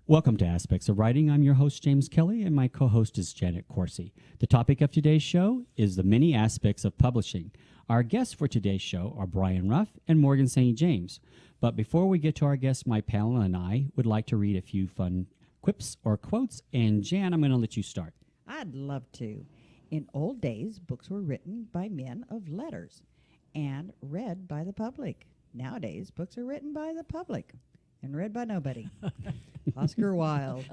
Welcome to Aspects of Writing. I'm your host, James Kelly, and my co-host is Janet Corsi. The topic of today's show is the many aspects of publishing. Our guests for today's show are Brian Rouff and Morgan St. James. But before we get to our guests, my panel and I would like to read a few fun quips or quotes. And Jan, I'm going to let you start. I'd love to. In old days, books were written by men of letters and read by the public. Nowadays, books are written by the public and read by nobody. Oscar Wilde.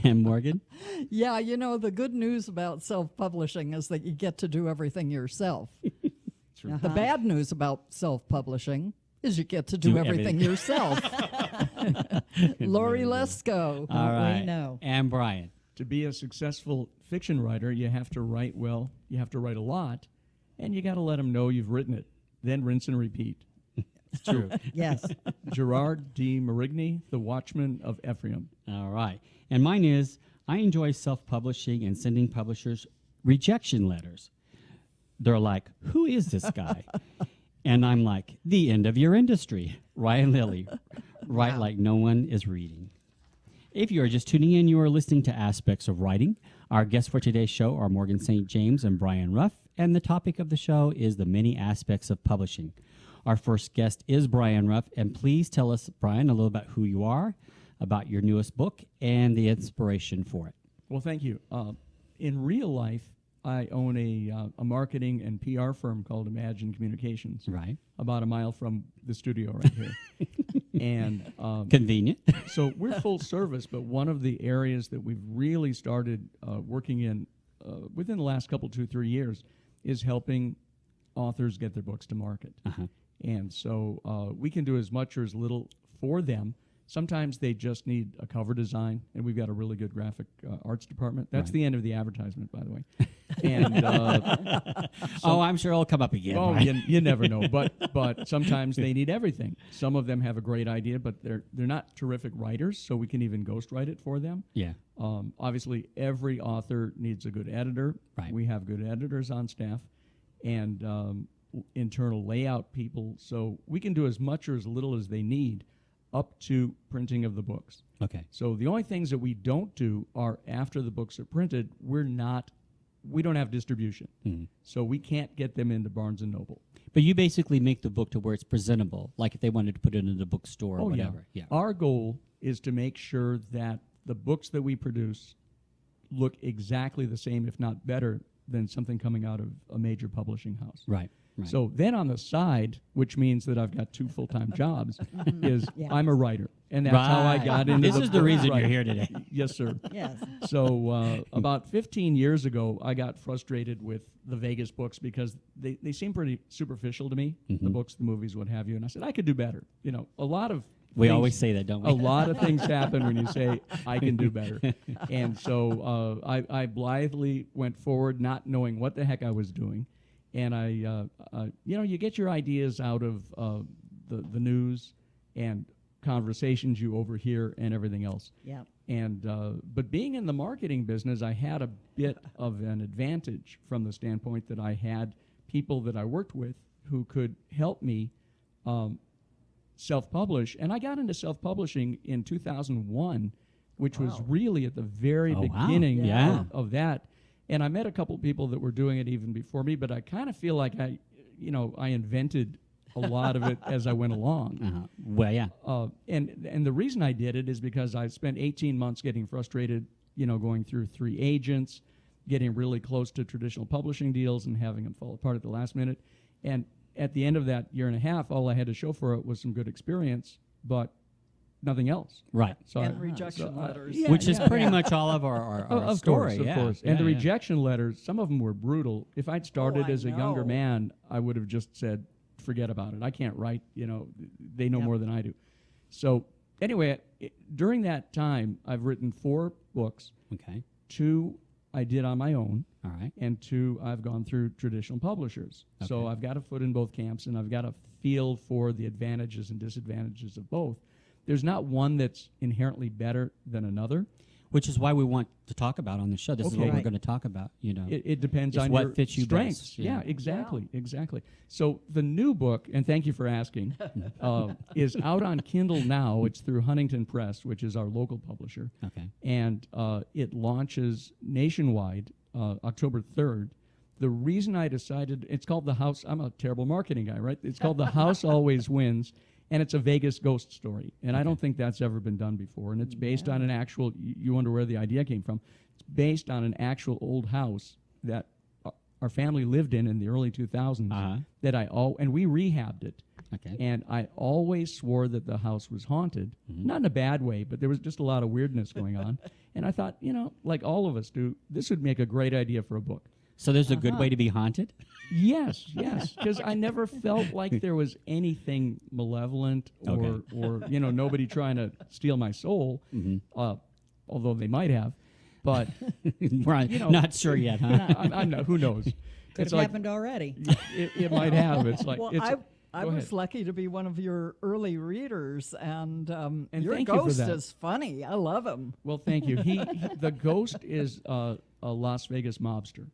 And Morgan? Yeah, you know, the good news about self-publishing is that you get to do everything yourself. Uh-huh. The bad news about self-publishing is you get to do everything yourself. Lori Lesko. All right. We know. And Brian? To be a successful fiction writer, you have to write well, you have to write a lot, and you got to let them know you've written it. Then rinse and repeat. It's true. Yes. Gerard de Marigny, The Watchman of Ephraim. All right. And mine is, I enjoy self-publishing and sending publishers rejection letters. They're like, who is this guy? And I'm like, the end of your industry. Ryan Lilly. Write like no one is reading. If you are just tuning in, you are listening to Aspects of Writing. Our guests for today's show are Morgan St. James and Brian Rouff, and the topic of the show is the many aspects of publishing. Our first guest is Brian Rouff, and please tell us, Brian, a little about who you are, about your newest book, and the inspiration for it. Well, thank you. In real life, I own a marketing and PR firm called Imagine Communications. Right. About a mile from the studio right here. And Convenient. so we're full service, but one of the areas that we've really started working in within the last couple, 2-3 years is helping authors get their books to market. Uh-huh. And so we can do as much or as little for them. Sometimes they just need a cover design, and we've got a really good graphic arts department. That's Right. the end of the advertisement, by the way. And I'm sure it'll come up again. oh, right? you never know. But sometimes they need everything. Some of them have a great idea, but they're not terrific writers, so we can even ghostwrite it for them. Yeah. Obviously, every author needs a good editor. Right. We have good editors on staff and internal layout people, so we can do as much or as little as they need up to printing of the books. Okay. So the only things that we don't do are after the books are printed, we don't have distribution. Mhm. So we can't get them into Barnes & Noble. But you basically make the book to where it's presentable, like if they wanted to put it in the bookstore or whatever. Yeah. Our goal is to make sure that the books that we produce look exactly the same, if not better, than something coming out of a major publishing house. Right. Right. So then on the side, which means that I've got 2 full-time jobs, is Yeah. I'm a writer. And that's how I Right. got into This is the book reason you're writing. here today. Yes, sir. Yes. So about 15 years ago, I got frustrated with the Vegas books because they seem pretty superficial to me, the books, the movies, what have you. And I said, I could do better. You know, a lot of We things- always say that, don't we? a lot of things happen when you say, I can do better. And so I blithely went forward, not knowing what the heck I was doing. And you get your ideas out of the news and conversations you overhear and everything else. Yeah. And but being in the marketing business, I had a bit of an advantage from the standpoint that I had people that I worked with who could help me self-publish. And I got into self-publishing in 2001, which was really at the very Oh, wow. beginning Yeah. of that. And I met a couple people that were doing it even before me, but I kind of feel like I invented a lot of it as I went along. Uh-huh. Well, yeah. And the reason I did it is because I spent 18 months getting frustrated, going through 3 agents, getting really close to traditional publishing deals and having them fall apart at the last minute. And at the end of that year and a half, all I had to show for it was some good experience, but nothing else. Right. So And rejection letters. Yeah. Which is pretty much all of our of story. course, of yeah. course. Yeah, And the yeah. rejection letters, some of them were brutal. If I'd started I as a younger know. man, I would have just said, forget about it. I can't write, they know Yep. more than I do. So anyway, during that time, I've written 4 books. Okay. 2 I did on my own, All right. and 2 I've gone through traditional publishers. So Okay. I've got a foot in both camps, and I've got a feel for the advantages and disadvantages of both. There's not one that's inherently better than another. Which is why we want to talk about on the show. This is what Okay. we're Right. going to talk about. It depends It's on what your fits you strengths. best, Yeah, yeah. exactly. So the new book, and thank you for asking, is out on Kindle now. It's through Huntington Press, which is our local publisher, Okay. and it launches nationwide October 3rd. The reason I decided, it's called The House, I'm a terrible marketing guy, right? It's called The House Always Wins, and it's a Vegas ghost story. And I don't think that's ever been done before. And it's based on an actual, you wonder where the idea came from. It's based on an actual old house that our family lived in the early 2000s Uh-huh. that and we rehabbed it. Okay. And I always swore that the house was haunted, not in a bad way, but there was just a lot of weirdness going on. And I thought, like all of us do, this would make a great idea for a book. So there's a good way to be haunted? Yes, because I never felt like there was anything malevolent or nobody trying to steal my soul, although they might have. But We're not sure yet, huh? I'm not, who knows? Could have happened already. It might have. It's like Well, I go was ahead. lucky to be one of your early readers, and your thank you for ghost that. is funny. I love him. Well, thank you. The ghost is a Las Vegas mobster.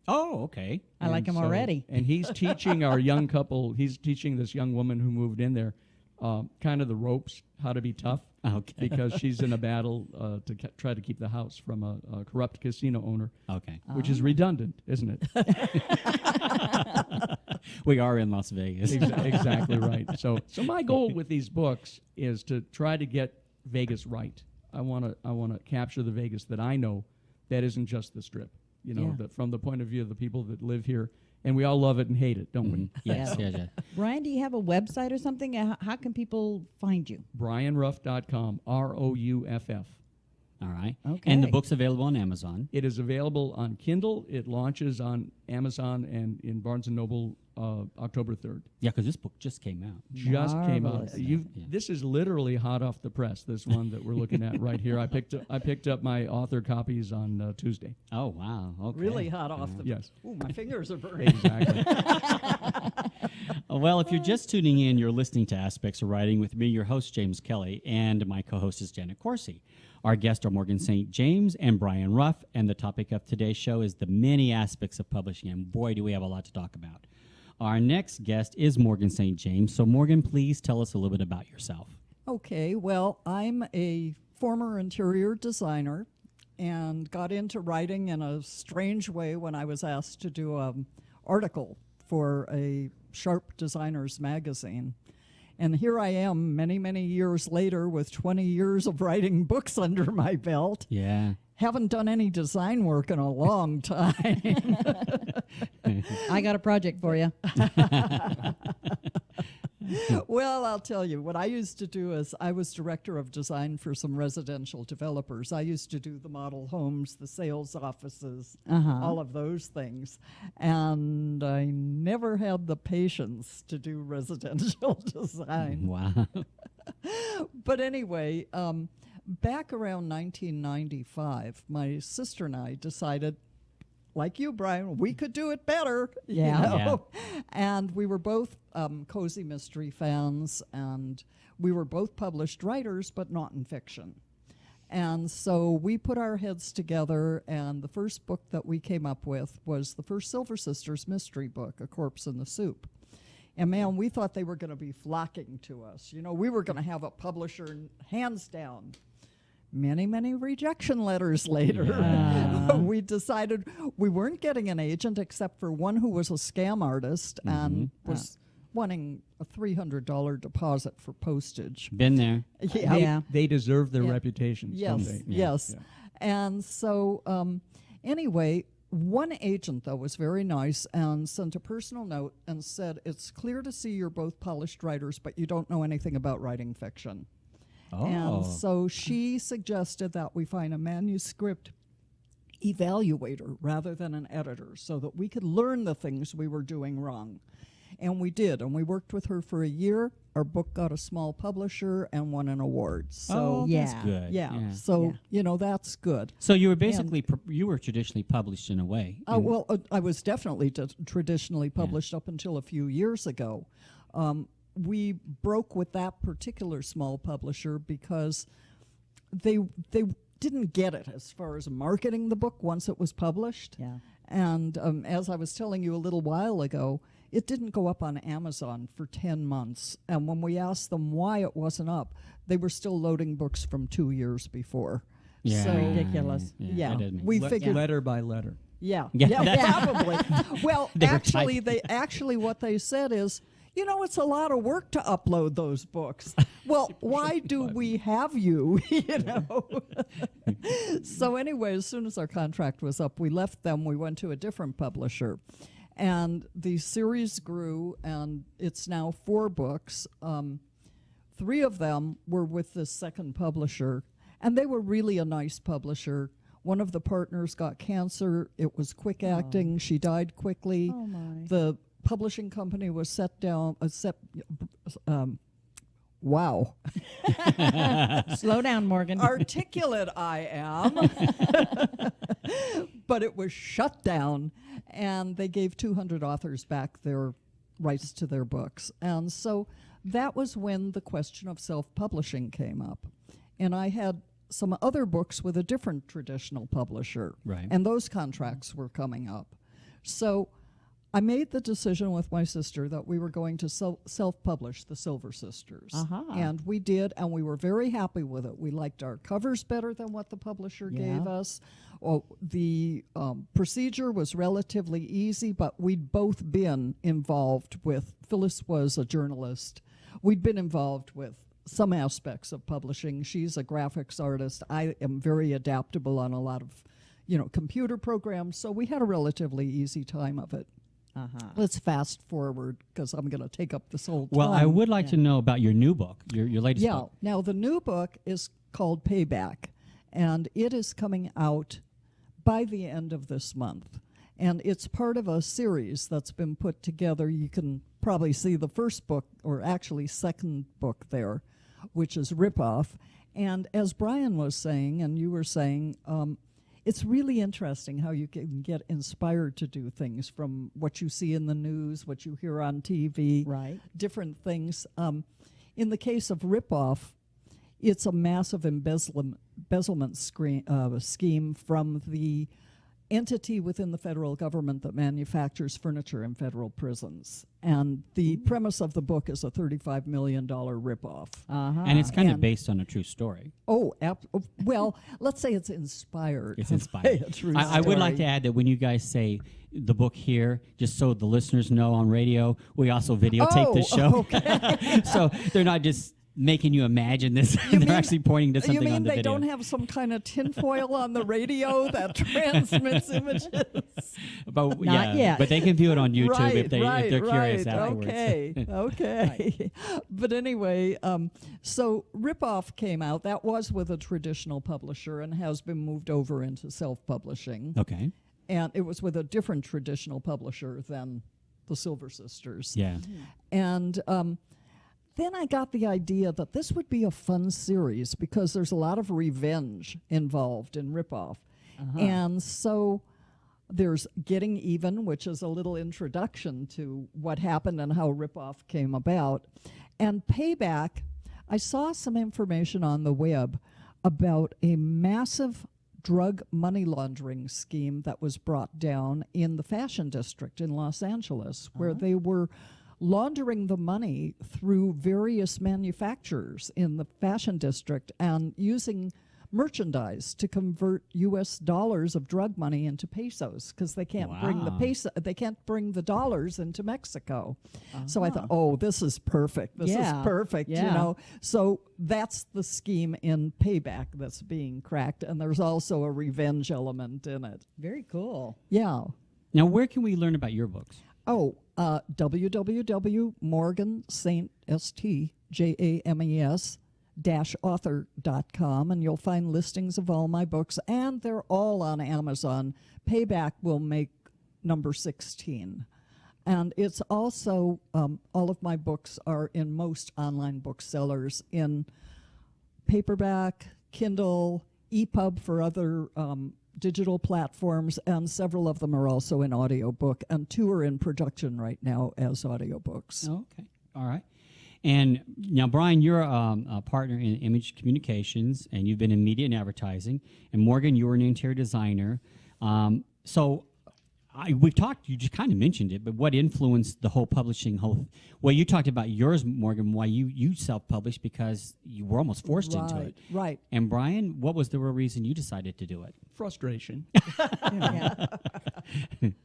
Oh, okay. I like him already. And he's teaching our young couple. He's teaching this young woman who moved in there kind of the ropes, how to be tough. Okay. Because she's in a battle to try to keep the house from a corrupt casino owner, Okay. which is redundant, isn't it? We are in Las Vegas. Exactly right. So my goal with these books is to try to get Vegas right. I want to capture the Vegas that I know, that isn't just the Strip. Yeah. From the point of view of the people that live here, and we all love it and hate it, don't we? Yes, Yeah. yes. Brian, do you have a website or something? How can people find you? BrianRouff.com, ROUFF. All right. Okay. And the book's available on Amazon. It is available on Kindle. It launches on Amazon and in Barnes & Noble October 3rd. Yeah, because this book just came out. Just came out. Marvelous. Yeah. This is literally hot off the press, this one that we're looking at right here. I picked up my author copies on Tuesday. Oh, wow. Okay. Really hot off the. Yes. Ooh, my fingers are burning. Exactly. Well, if you're just tuning in, you're listening to Aspects of Writing with me, your host, James Kelly, and my co-host is Janet Corsi. Our guests are Morgan St. James and Brian Rouff, and the topic of today's show is the many aspects of publishing, and boy, do we have a lot to talk about. Our next guest is Morgan St. James. So, Morgan, please tell us a little bit about yourself. Okay, well, I'm a former interior designer and got into writing in a strange way when I was asked to do an article for a Sharp Designers magazine. And here I am many, many years later with 20 years of writing books under my belt. Yeah. Haven't done any design work in a long time. I got a project for you. Well, I'll tell you, what I used to do is I was director of design for some residential developers. I used to do the model homes, the sales offices, all of those things. And I never had the patience to do residential design. Wow. But anyway, back around 1995, my sister and I decided, like you, Brian, we could do it better. you Yeah. know? And we were both cozy mystery fans, and we were both published writers, but not in fiction. And so we put our heads together, and the first book that we came up with was the first Silver Sisters mystery book, A Corpse in the Soup. And man, we thought they were going to be flocking to us. You know, we were going to have a publisher hands down. Many, many rejection letters later, we decided we weren't getting an agent except for one who was a scam artist and was wanting a $300 deposit for postage. Been there. Yeah. They deserve their Yeah. reputations. Yes, don't they? yes. Yeah. And so, anyway, one agent, though, was very nice and sent a personal note and said, "It's clear to see you're both polished writers, but you don't know anything about writing fiction." Oh. And so she suggested that we find a manuscript evaluator rather than an editor so that we could learn the things we were doing wrong. And we did, and we worked with her for a year. Our book got a small publisher and won an award. So, that's yeah. good. yeah, so, Yeah. you know, that's good. So you were basically, you were traditionally published in a way. Well, I was definitely traditionally published up until a few years ago. We broke with that particular small publisher because they didn't get it as far as marketing the book once it was published. Yeah. And as I was telling you a little while ago, it didn't go up on Amazon for 10 months. And when we asked them why it wasn't up, they were still loading books from 2 years before. Yeah. So, Ridiculous. yeah, that doesn't make we sense. figured. letter by letter. Yeah, Yeah. yeah, probably. Well, They were actually, typing. what they said is, it's a lot of work to upload those books. Well, why do we have you? So anyway, as soon as our contract was up, we left them. We went to a different publisher, and the series grew, and it's now 4 books. 3 of them were with the second publisher, and they were really a nice publisher. One of the partners got cancer. It was quick acting. She died quickly. Oh, my. The publishing company was wow. Slow down, Morgan. Articulate I am. But it was shut down, and they gave 200 authors back their rights to their books. And so that was when the question of self-publishing came up. And I had some other books with a different traditional publisher. Right. And those contracts were coming up. So I made the decision with my sister that we were going to self-publish the Silver Sisters. Uh-huh. And we did, and we were very happy with it. We liked our covers better than what the publisher gave us. The procedure was relatively easy, but we'd both been involved with, Phyllis was a journalist. We'd been involved with some aspects of publishing. She's a graphics artist. I am very adaptable on a lot of, computer programs, so we had a relatively easy time of it. Let's fast forward, because I'm going to take up this whole time. Well, I would like to know about your new book, your latest book. Now the new book is called Payback, and it is coming out by the end of this month. And it's part of a series that's been put together. You can probably see the first book, or actually second book there, which is Ripoff. And as Brian was saying, and you were saying, it's really interesting how you can get inspired to do things from what you see in the news, what you hear on TV, Right. different things. In the case of Ripoff, it's a massive embezzlement scheme from the entity within the federal government that manufactures furniture in federal prisons. And the premise of the book is a $35 million ripoff. And it's kind of And- based on a true story. Well, let's say it's inspired. It's inspired. A true I would like to story. add that when you guys say the book here, just so the listeners know on radio, we also videotape the show. Okay. So they're not just making you imagine this. They're actually pointing to something You mean on the they video. don't have some kind of tinfoil on the radio that transmits images? But, Not yet. But they can view it on YouTube Right, if they're curious afterwards. Okay, okay. But anyway, so Ripoff came out. That was with a traditional publisher and has been moved over into self-publishing. Okay. And it was with a different traditional publisher than the Silver Sisters. Yeah. And then I got the idea that this would be a fun series because there's a lot of revenge involved in Ripoff. And so there's Getting Even, which is a little introduction to what happened and how Ripoff came about. And Payback, I saw some information on the web about a massive drug money laundering scheme that was brought down in the Fashion District in Los Angeles, where they were laundering the money through various manufacturers in the Fashion District and using merchandise to convert U.S. dollars of drug money into pesos because they can't bring the dollars into Mexico. So I thought, oh, this is perfect. This is perfect. You Yeah. know. So that's the scheme in Payback that's being cracked, and there's also a revenge element in it. Very cool. Yeah. Now, where can we learn about your books? Oh, www.morgansaintjames-author.com, and you'll find listings of all my books, and they're all on Amazon. Payback will make number 16. And it's also, all of my books are in most online booksellers in paperback, Kindle, EPUB for other digital platforms, and several of them are also in audiobook, and 2 are in production right now as audiobooks. Oh, okay. All right. And now, Brian, you're a partner in Image Communications, and you've been in media and advertising. And Morgan, you were an interior designer. So we've talked, you just kind of mentioned it, but what influenced the whole publishing well, you talked about yours, Morgan, why you self-published because you were almost forced into it. Right. And Brian, what was the real reason you decided to do it? Frustration. Yeah.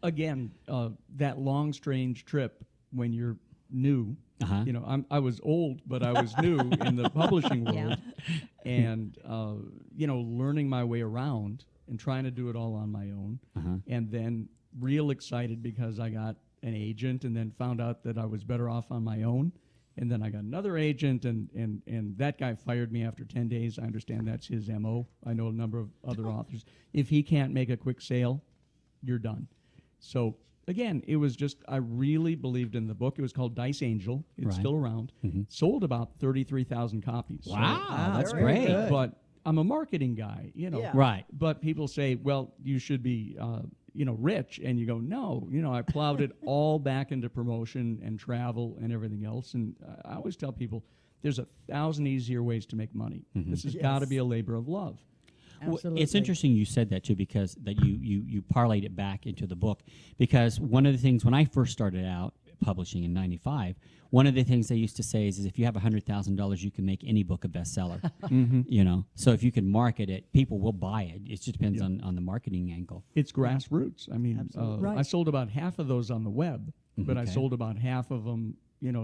Again, that long, strange trip when you're new. Uh-huh. I was old, but I was new in the publishing world, and learning my way around and trying to do it all on my own, and then real excited because I got an agent, and then found out that I was better off on my own, and then I got another agent, and that guy fired me after 10 days. I understand that's his MO. I know a number of other authors. If he can't make a quick sale, you're done. So again, it was just, I really believed in the book. It was called Dice Angel. It's still around. Sold about 33,000 copies. Wow, that's very great. good. But I'm a marketing guy, Yeah. Right. But people say, well, you should be, rich. And you go, no, I plowed it all back into promotion and travel and everything else. And I always tell people, there's 1,000 easier ways to make money. This has got to be a labor of love. Well, Absolutely. it's interesting you said that too, because that you parlayed it back into the book. Because one of the things when I first started out publishing in '95, one of the things they used to say is if you have $100,000, you can make any book a bestseller. So if you can market it, people will buy it. It just depends on the marketing angle. It's grassroots. I mean, Right. I sold about half of those on the web, but I Okay. sold about half of them,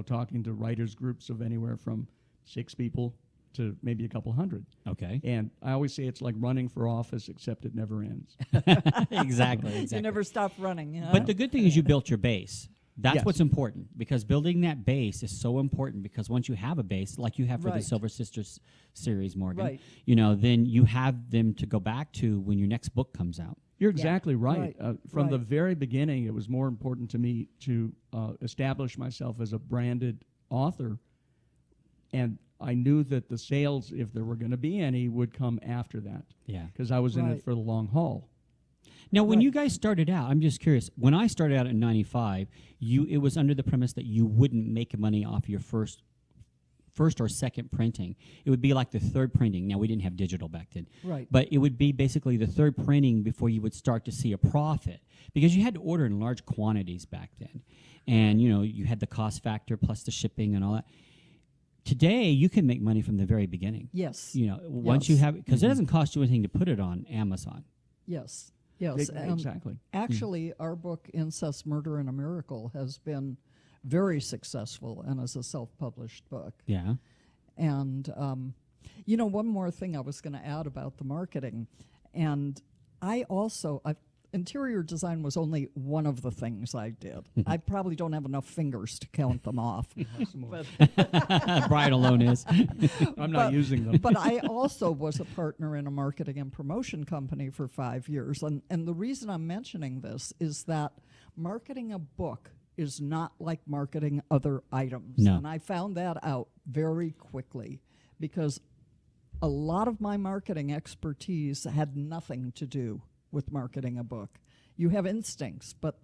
talking to writers groups of anywhere from 6 people to maybe a couple hundred. Okay. And I always say it's like running for office, except it never ends. Exactly. You never stop running. But the good thing is you built your base. That's Yes. what's important, because building that base is so important, because once you have a base, like you have for the Right. Silver Sisters series, Morgan, Right. Then you have them to go back to when your next book comes out. You're exactly right. Right. From the Right. very beginning, it was more important to me to establish myself as a branded author, and I knew that the sales, if there were going to be any, would come after that, Yeah. because I was in Right. it for the long haul. Now, when Right. you guys started out, I'm just curious. When I started out in '95, it was under the premise that you wouldn't make money off your first or second printing. It would be like the third printing. Now, we didn't have digital back then. Right. But it would be basically the third printing before you would start to see a profit, because you had to order in large quantities back then. And, you had the cost factor plus the shipping and all that. Today, you can make money from the very beginning. Yes. Once you Yes. have, because it doesn't cost you anything to put it on Amazon. Yes. Yes. And Exactly. actually, our book, Incest, Murder, and a Miracle, has been very successful and is a self-published book. Yeah. And, one more thing I was going to add about the marketing. And interior design was only one of the things I did. I probably don't have enough fingers to count them off. Brian alone is. I'm not using them. But I also was a partner in a marketing and promotion company for 5 years. And the reason I'm mentioning this is that marketing a book is not like marketing other items. No. And I found that out very quickly, because a lot of my marketing expertise had nothing to do with marketing a book. You have instincts, but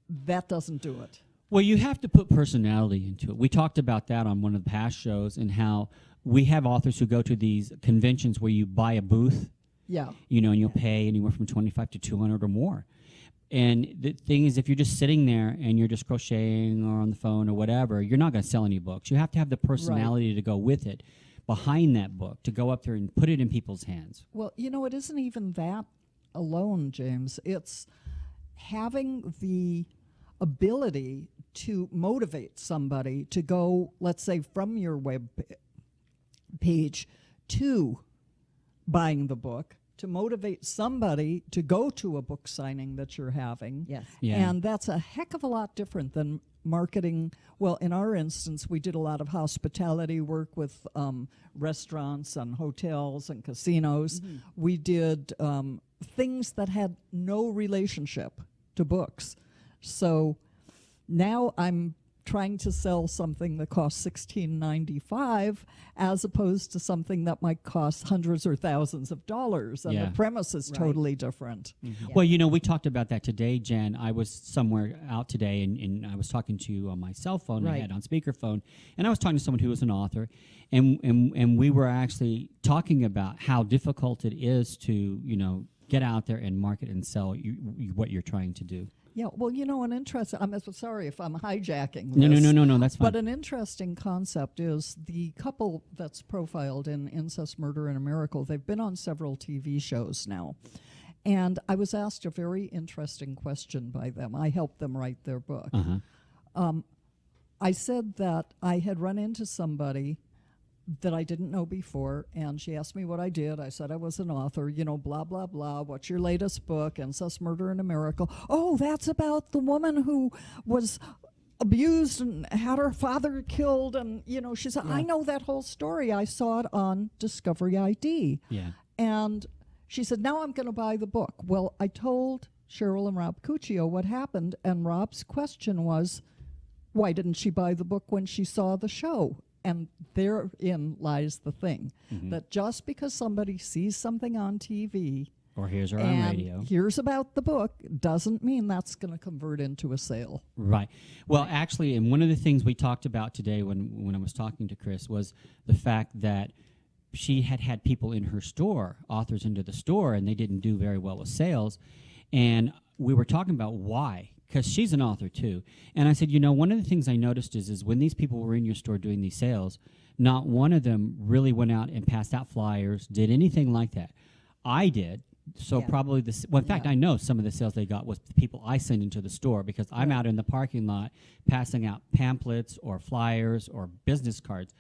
that doesn't do it. Well, you have to put personality into it. We talked about that on one of the past shows, and how we have authors who go to these conventions where you buy a booth, Yeah. and you'll pay anywhere from $25 to $200 or more. And the thing is, if you're just sitting there and you're just crocheting or on the phone or whatever, you're not going to sell any books. You have to have the personality to go with it, behind that book, to go up there and put it in people's hands. Well, it isn't even that alone, James. It's having the ability to motivate somebody to go, let's say, from your web page to buying the book, to motivate somebody to go to a book signing that you're having. Yes. Yeah. And that's a heck of a lot different than marketing. Well, in our instance, we did a lot of hospitality work with restaurants and hotels and casinos. We did things that had no relationship to books. So now I'm trying to sell something that costs $16.95 as opposed to something that might cost hundreds or thousands of dollars, and Yeah. the premise is Right. totally different. Yeah. Well, you know, we talked about that today, Jen. I was somewhere out today, and I was talking to you on my cell phone. I Right. had on speakerphone, and I was talking to someone who was an author, and we were actually talking about how difficult it is to, you know, get out there and market and sell what you're trying to do. Yeah, well, you know, an interesting, I'm so sorry if I'm hijacking No, this. no, that's fine. But an interesting concept is the couple that's profiled in Incest, Murder, and a Miracle. They've been on several TV shows now. And I was asked a very interesting question by them. I helped them write their book. I said that I had run into somebody that I didn't know before, and she asked me what I did. I said I was an author, you know, blah, blah, blah. What's your latest book? Incest, Murder, and a Miracle. Oh, that's about the woman who was abused and had her father killed. And, you know, she said, I know that whole story. I saw it on Discovery ID. Yeah. And she said, now I'm going to buy the book. Well, I told Cheryl and Rob Cuccio what happened, and Rob's question was, why didn't she buy the book when she saw the show? And therein lies the thing, that just because somebody sees something on TV Or here's her on and radio. hears about the book doesn't mean that's going to convert into a sale. Right. Well, actually, and one of the things we talked about today when I was talking to Chris was the fact that she had people in her store, authors into the store, and they didn't do very well with sales. And we were talking about why, because she's an author too. And I said, you know, one of the things I noticed is when these people were in your store doing these sales, not one of them really went out and passed out flyers, did anything like that. I did. So Yeah. probably in fact, Yeah. I know some of the sales they got was the people I sent into the store, because I'm out in the parking lot passing out pamphlets or flyers or business cards.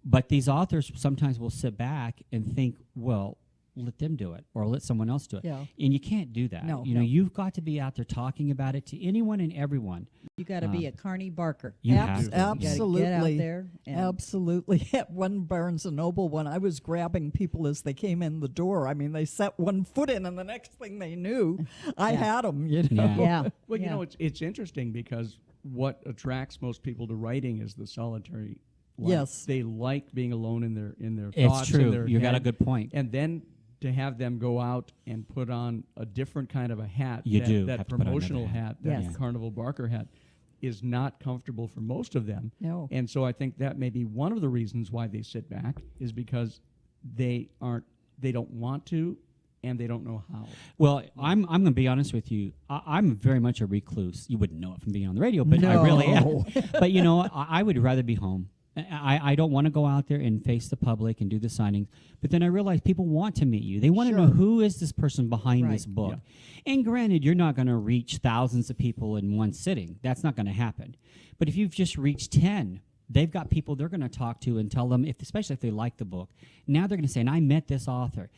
But these authors sometimes will sit back and think, well, let them do it or let someone else do it. Yeah. And you can't do that. No, you know, no. you've got to be out there talking about it to anyone and everyone. You got to be a Carney Barker. You have to. You gotta Absolutely. get out there. And Absolutely. At one Barnes & Noble one, I was grabbing people as they came in the door. I mean, they set one foot in, and the next thing they knew, I Yeah. had them, you know. Yeah. Yeah. Well, you yeah. know, it's interesting because what attracts most people to writing is the solitary life. Yes. They like being alone in their It's thoughts. In true. their You got a head. good point. And then to have them go out and put on a different kind of a hat, You that, do that have to put on another promotional hat. hat, that Yes. Carnival Barker hat, is not comfortable for most of them. No. And so I think that may be one of the reasons why they sit back, is because they don't want to, and they don't know how. Well, I'm going to be honest with you. I'm very much a recluse. You wouldn't know it from being on the radio, but I really am. No. But you know, I would rather be home. I don't want to go out there and face the public and do the signings. But then I realize people want to meet you. They want to know, Sure. who is this person behind Right. this book. And granted, you're not going to reach thousands of people in one sitting. That's not going to happen. But if you've just reached 10, they've got people they're going to talk to and tell them, especially if they like the book. Now they're going to say, and I met this author.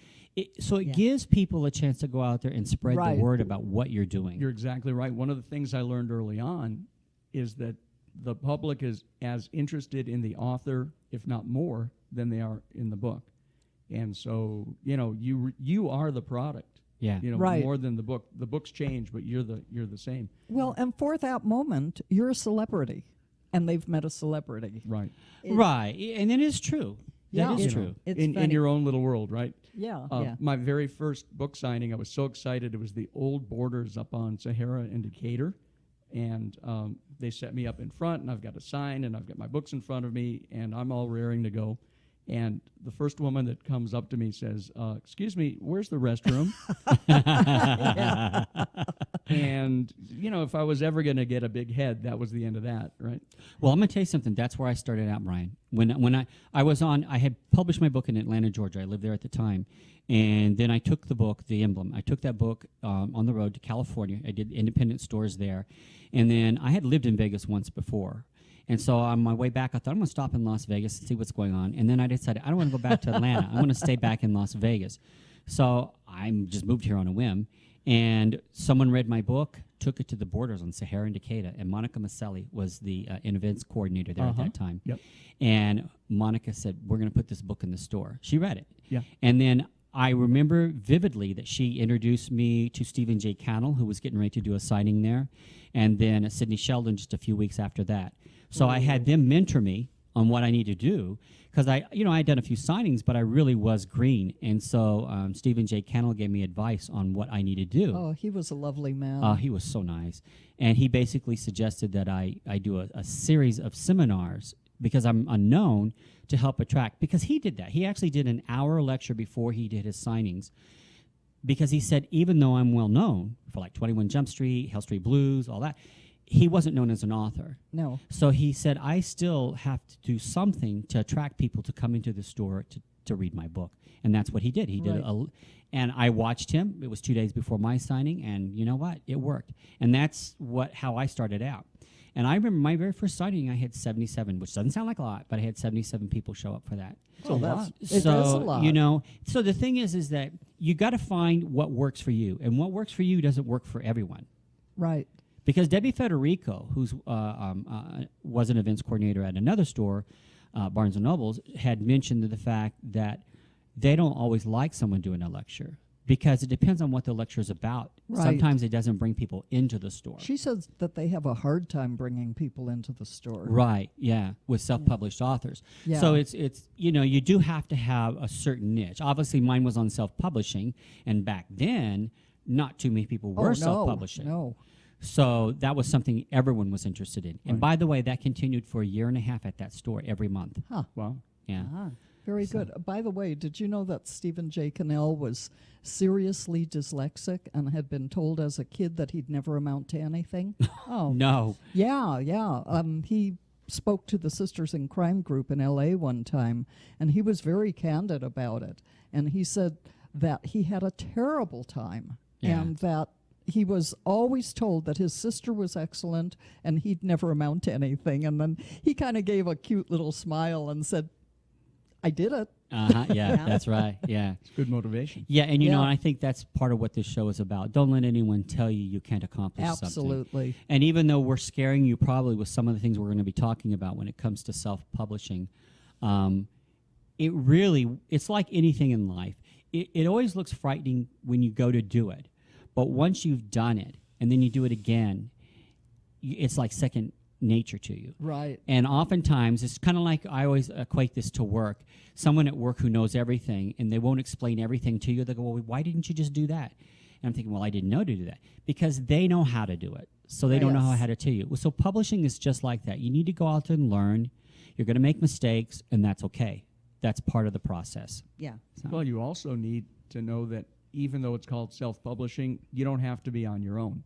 So it Yeah. gives people a chance to go out there and spread Right. the word about what you're doing. You're exactly right. One of the things I learned early on is that the public is as interested in the author, if not more, than they are in the book. And so, you know, you are the product. Yeah. You know, Right. more than the book. The books change, but you're the same. Well, and for that moment, you're a celebrity, and they've met a celebrity. Right. Right. And it is true. Yeah. That is It- true. It's in funny. your own little world, right? Yeah. Yeah. My very first book signing, I was so excited. It was the Old Borders up on Sahara in Decatur. And they set me up in front, and I've got a sign, and I've got my books in front of me, and I'm all raring to go. And the first woman that comes up to me says, excuse me, where's the restroom? And, you know, if I was ever going to get a big head, that was the end of that, right? Well, I'm going to tell you something. That's where I started out, Brian. When I had published my book in Atlanta, Georgia. I lived there at the time. And then I took the book, The Emblem. I took that book on the road to California. I did independent stores there. And then I had lived in Vegas once before. And so on my way back, I thought, I'm going to stop in Las Vegas and see what's going on. And then I decided, I don't want to go back to Atlanta. I want to stay back in Las Vegas. So I just moved here on a whim. And someone read my book, took it to the Borders on Sahara and Decatur. And Monica Maselli was the events coordinator there at that time. Yep. And Monica said, we're going to put this book in the store. She read it. Yeah. And then I remember vividly that she introduced me to Stephen J. Cannell, who was getting ready to do a signing there, and then Sidney Sheldon just a few weeks after that. So I had them mentor me on what I need to do, because I had done a few signings, but I really was green. And so Stephen J. Cannell gave me advice on what I need to do. Oh, he was a lovely man. He was so nice. And he basically suggested that I do a series of seminars, because I'm unknown, to help attract. Because he did that. He actually did an hour lecture before he did his signings. Because he said, even though I'm well known for like 21 Jump Street, Hill Street Blues, all that, he wasn't known as an author. No. So he said, I still have to do something to attract people to come into the store to read my book. And that's what he did. He did Right. and I watched him. It was 2 days before my signing, and you know what? It worked. And that's how I started out. And I remember my very first signing, I had 77, which doesn't sound like a lot, but I had 77 people show up for that. It's a lot. It So, is a lot. So the thing is that you got to find what works for you. And what works for you doesn't work for everyone. Right. Because Debbie Federico, who was an events coordinator at another store, Barnes & Noble's, had mentioned the fact that they don't always like someone doing a lecture, because it depends on what the lecture is about. Right. Sometimes it doesn't bring people into the store. She says that they have a hard time bringing people into the store. Right, yeah, with self-published authors. Yeah. So it's you do have to have a certain niche. Obviously, mine was on self-publishing, and back then, not too many people were self-publishing. No. So that was something everyone was interested in. And by the way, that continued for a year and a half at that store every month. Huh. Wow. Yeah. Very So- good. By the way, did you know that Stephen J. Cannell was seriously dyslexic and had been told as a kid that he'd never amount to anything? Oh, No. yeah. He spoke to the Sisters in Crime group in L.A. one time, and he was very candid about it. And he said that he had a terrible time, Yeah. and that he was always told that his sister was excellent and he'd never amount to anything. And then he kind of gave a cute little smile and said, I did it. Yeah, Yeah. that's right. Yeah. It's good motivation. Yeah, and you know, Yeah. I think that's part of what this show is about. Don't let anyone tell you can't accomplish something. Absolutely. And even though we're scaring you probably with some of the things we're going to be talking about when it comes to self-publishing, it's like anything in life. It always looks frightening when you go to do it. But once you've done it and then you do it again, it's like second nature to you. Right. And oftentimes, it's kind of like, I always equate this to work. Someone at work who knows everything, and they won't explain everything to you. They go, well, why didn't you just do that? And I'm thinking, well, I didn't know to do that. Because they know how to do it. So they don't know Yes. how to tell you. Well, so publishing is just like that. You need to go out there and learn. You're going to make mistakes, and that's okay. That's part of the process. Yeah. So- Well, you also need to know that even though it's called self-publishing, you don't have to be on your own.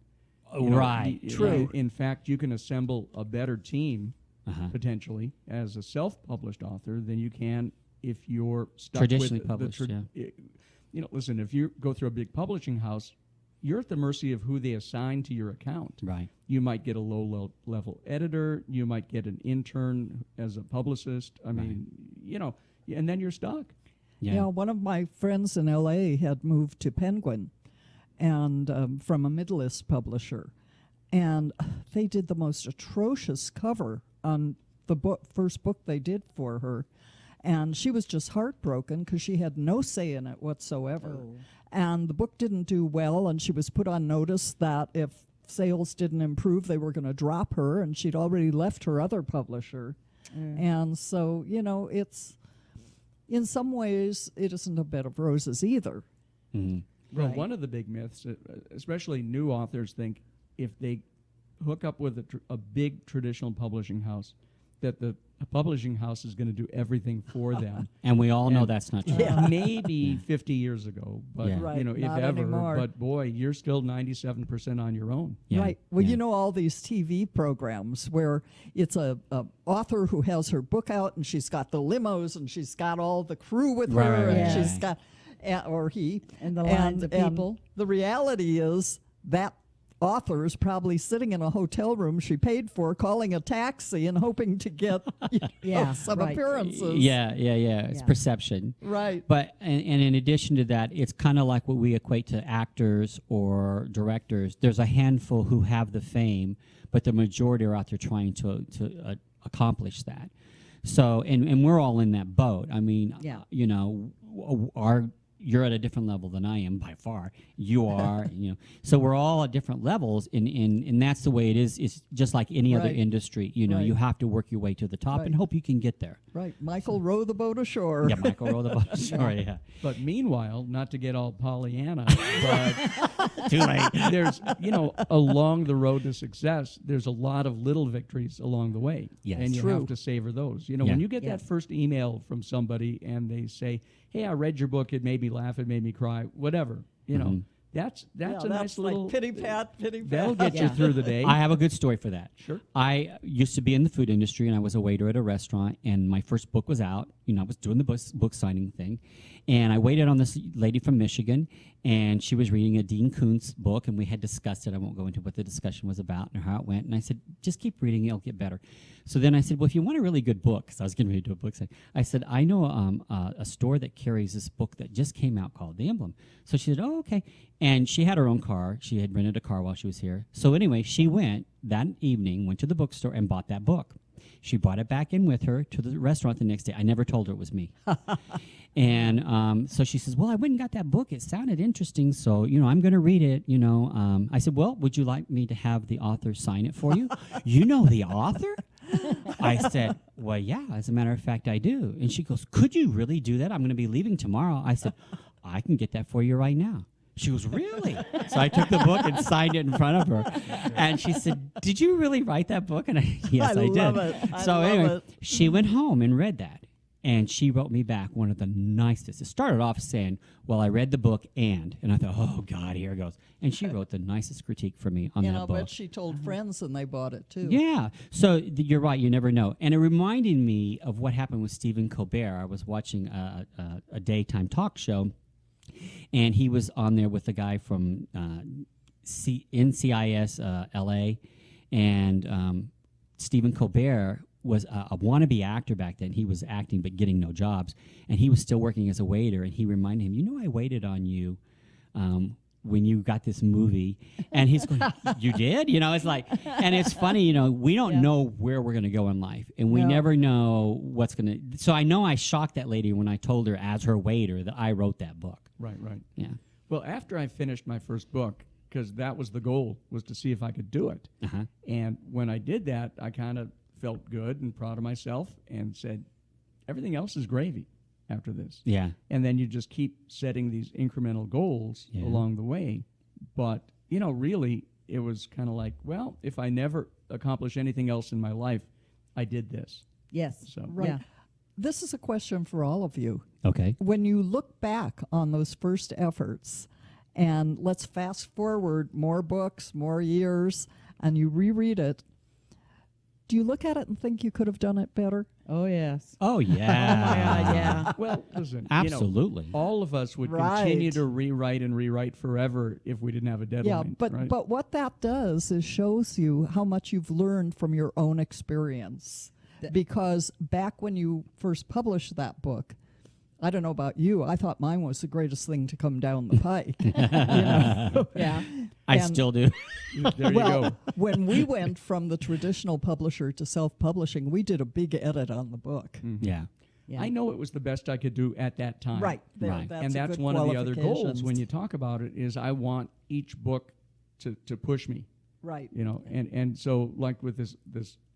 You know, Right. True. In fact, you can assemble a better team Uh-huh. potentially as a self-published author than you can if you're stuck Traditionally with published, listen, if you go through a big publishing house, you're at the mercy of who they assign to your account. Right. You might get a low-level editor. You might get an intern as a publicist. I mean, and then you're stuck. Yeah. One of my friends in L.A. had moved to Penguin, and from a Middle-East publisher, and they did the most atrocious cover on the first book they did for her, and she was just heartbroken because she had no say in it whatsoever. Oh. And the book didn't do well, and she was put on notice that if sales didn't improve, they were going to drop her, and she'd already left her other publisher. And so, it's, in some ways, it isn't a bed of roses either. Mhm. Well, Right. one of the big myths, especially new authors, think if they hook up with a big traditional publishing house, that the publishing house is going to do everything for them. And we all know And- that's not true. Yeah. Maybe 50 years ago, but Yeah. Right, if not ever. anymore. But boy, you're still 97% on your own. Yeah. Right. Well, Yeah. all these TV programs where it's a author who has her book out and she's got the limos and she's got all the crew with Right, her right, and right, she's right. got, or he. And the lines of and people. The reality is that author is probably sitting in a hotel room she paid for, calling a taxi and hoping to get Yeah, some right. appearances. Yeah. It's Yeah. perception. Right. But and in addition to that, it's kind of like what we equate to actors or directors. There's a handful who have the fame, but the majority are out there trying to accomplish that. So and we're all in that boat. I mean, Yeah. you're at a different level than I am by far. You are, So we're all at different levels, and that's the way it is. It's just like any other Right. industry. Right. You have to work your way to the top Right. and hope you can get there. Right. Michael, row the boat ashore. Yeah, Michael row the boat. Sorry, yeah. But meanwhile, not to get all Pollyanna, but Too late. there's, along the road to success, there's a lot of little victories along the way. Yes. And you True. have to savor those. Yeah. When you get Yes. that first email from somebody and they say, hey, I read your book, it made me laugh, it made me cry, whatever, that's a nice little, pity pat. that'll get you Yeah. through the day. I have a good story for that. Sure. I used to be in the food industry, and I was a waiter at a restaurant, and my first book was out. I was doing the book signing thing, and I waited on this lady from Michigan, and she was reading a Dean Koontz book, and we had discussed it. I won't go into what the discussion was about and how it went, and I said, just keep reading, it'll get better. So then I said, well, if you want a really good book, because I was getting ready to do a book signing, I said, I know a store that carries this book that just came out called The Emblem. So she said, oh, okay. And she had her own car. She had rented a car while she was here. So anyway, she went that evening, went to the bookstore, and bought that book. She brought it back in with her to the restaurant the next day. I never told her it was me. And so she says, well, I went and got that book. It sounded interesting, so, I'm going to read it, I said, well, would you like me to have the author sign it for you? You know the author? I said, well, yeah, as a matter of fact, I do. And she goes, could you really do that? I'm going to be leaving tomorrow. I said, I can get that for you right now. She goes, really? So I took the book and signed it in front of her. And she said, did you really write that book? And yes, I did. love it. I So love anyway, it. she went home and read that. And she wrote me back one of the nicest. It started off saying, well, I read the book and I thought, oh, God, here it goes. And she wrote the nicest critique for me on that book. But she told friends and they bought it too. Yeah. So you're right. You never know. And it reminded me of what happened with Stephen Colbert. I was watching a daytime talk show, and he was on there with the guy from NCIS LA. And Stephen Colbert was a wannabe actor back then. He was acting but getting no jobs. And he was still working as a waiter. And he reminded him, I waited on you when you got this movie. And he's going, you did? It's like, and it's funny, we don't know where we're going to go in life. And we No. never know what's going to. So I know I shocked that lady when I told her as her waiter that I wrote that book. Right. Yeah. Well, after I finished my first book, because that was the goal, was to see if I could do it. Uh-huh. And when I did that, I kind of felt good and proud of myself and said, everything else is gravy after this. Yeah. And then you just keep setting these incremental goals Yeah. along the way. But, really, it was kind of like, well, if I never accomplish anything else in my life, I did this. Yes. So Right. Yeah. This is a question for all of you. Okay. When you look back on those first efforts, and let's fast forward more books, more years, and you reread it, do you look at it and think you could have done it better? Oh, yes. Oh, Oh, my yeah. God, yeah. well, listen, Absolutely. all of us would Right. continue to rewrite forever if we didn't have a deadline. Yeah, but right? but what that does is shows you how much you've learned from your own experience. Because back when you first published that book, I don't know about you, I thought mine was the greatest thing to come down the pike. Yeah. I and- still do. there you Well, go. when we went from the traditional publisher to self-publishing, we did a big edit on the book. Yeah. Yeah. I know it was the best I could do at that time. Right. And that's one of the other goals when you talk about it is I want each book to push me. Right. And so like with this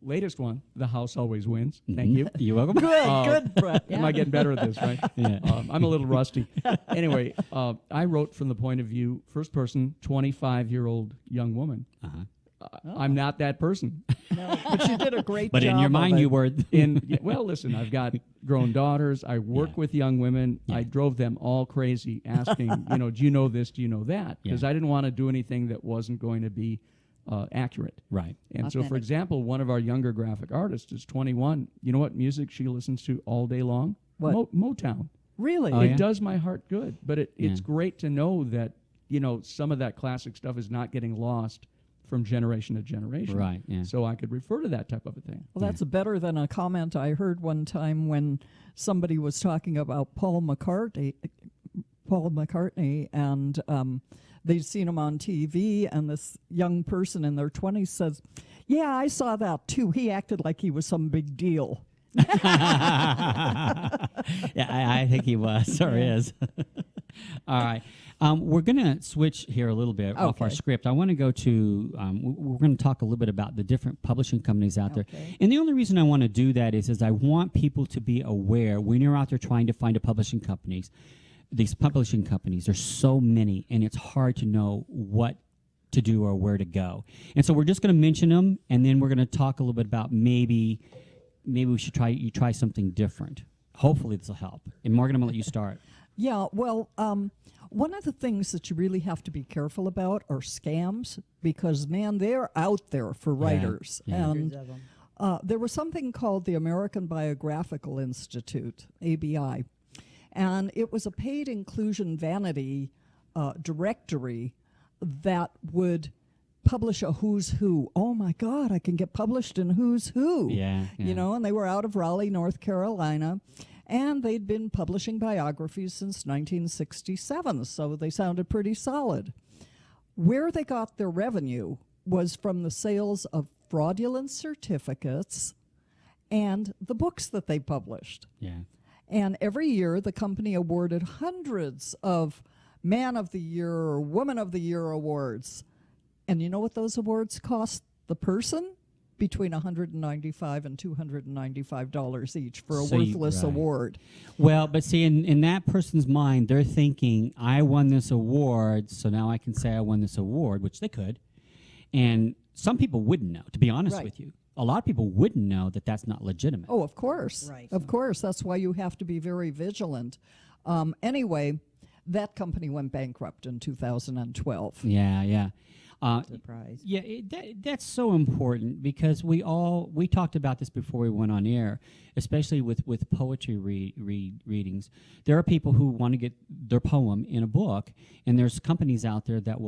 latest one, The House Always Wins. Thank you. You're welcome. Good, Brett. Am I getting better at this, right? Yeah. I'm a little rusty. Anyway, I wrote from the point of view, first person, 25-year-old young woman. Uh-huh. I'm not that person. No, but you did a great But job. in your of mind, it. you were. Well, listen, I've got grown daughters. I work Yeah. with young women. Yeah. I drove them all crazy asking, do you know this? Do you know that? Because Yeah. I didn't want to do anything that wasn't going to be accurate. Right. And so, for Authentic. example, one of our younger graphic artists is 21. You know what music she listens to all day long? What? Motown. Really? Oh, It yeah? does my heart good. But it's Yeah. great to know that, some of that classic stuff is not getting lost from generation to generation. Right. Yeah. So I could refer to that type of a thing. Well, that's better than a comment I heard one time when somebody was talking about Paul McCartney, and they'd seen him on TV, and this young person in their 20s says, "Yeah, I saw that too. He acted like he was some big deal." Yeah, I think he was or is. All right. We're going to switch here a little bit off our Okay. script. I want to go to, we're going to talk a little bit about the different publishing companies out there. Okay. And the only reason I want to do that is I want people to be aware when you're out there trying to find a publishing companies, these publishing companies, there's so many, and it's hard to know what to do or where to go. And so we're just going to mention them, and then we're going to talk a little bit about maybe we should try something different. Hopefully this will help. And Morgan, I'm going to let you start. Yeah, well, one of the things that you really have to be careful about are scams because, man, they're out there for writers. yeah. Hundreds And of 'em. there was something called the American Biographical Institute, ABI, and it was a paid inclusion vanity directory that would publish a who's who. Oh my God, I can get published in who's who. Yeah. You know, and they were out of Raleigh, North Carolina, and they'd been publishing biographies since 1967, so they sounded pretty solid. Where they got their revenue was from the sales of fraudulent certificates and the books that they published. Yeah. And every year, the company awarded hundreds of Man of the Year or Woman of the Year awards. And you know what those awards cost the person? Between $195 and $295 each for a So worthless right. award. Well, but see, in that person's mind, they're thinking, I won this award, so now I can say I won this award, which they could. And some people wouldn't know, to be honest Right. with you. A lot of people wouldn't know that that's not legitimate. Oh, of course. Right. Of course. That's why you have to be very vigilant. Anyway, that company went bankrupt in 2012. Yeah, yeah. Surprise. Yeah, that's so important because we talked about this before we went on air, especially with poetry readings. There are people who want to get their poem in a book, and there's companies out there that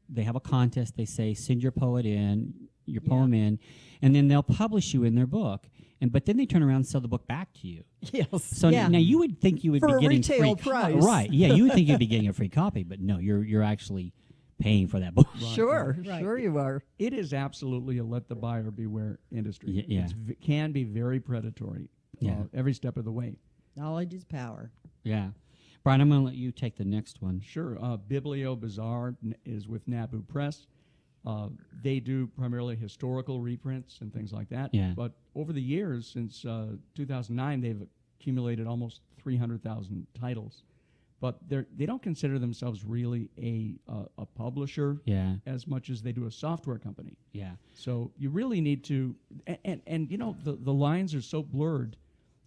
they have a contest. They say send your poem in, and then they'll publish you in their book. But then they turn around and sell the book back to you. Yes. So Yeah. now you would think you would For be a getting retail free price. right? Yeah, you would think you'd be getting a free copy, but no, you're actually paying for that book. Sure. Right. Sure you are. It is absolutely a let the buyer beware industry. Yeah. It can be very predatory Yeah. every step of the way. Knowledge is power. Yeah, Brian, I'm going to let you take the next one. Sure. Biblio Bazaar is with Nabu Press. They do primarily historical reprints and things like that. Yeah. But over the years, since 2009, they've accumulated almost 300,000 titles. But they don't consider themselves really a publisher Yeah, as much as they do a software company. yeah, So you really need to, and you know, the lines are so blurred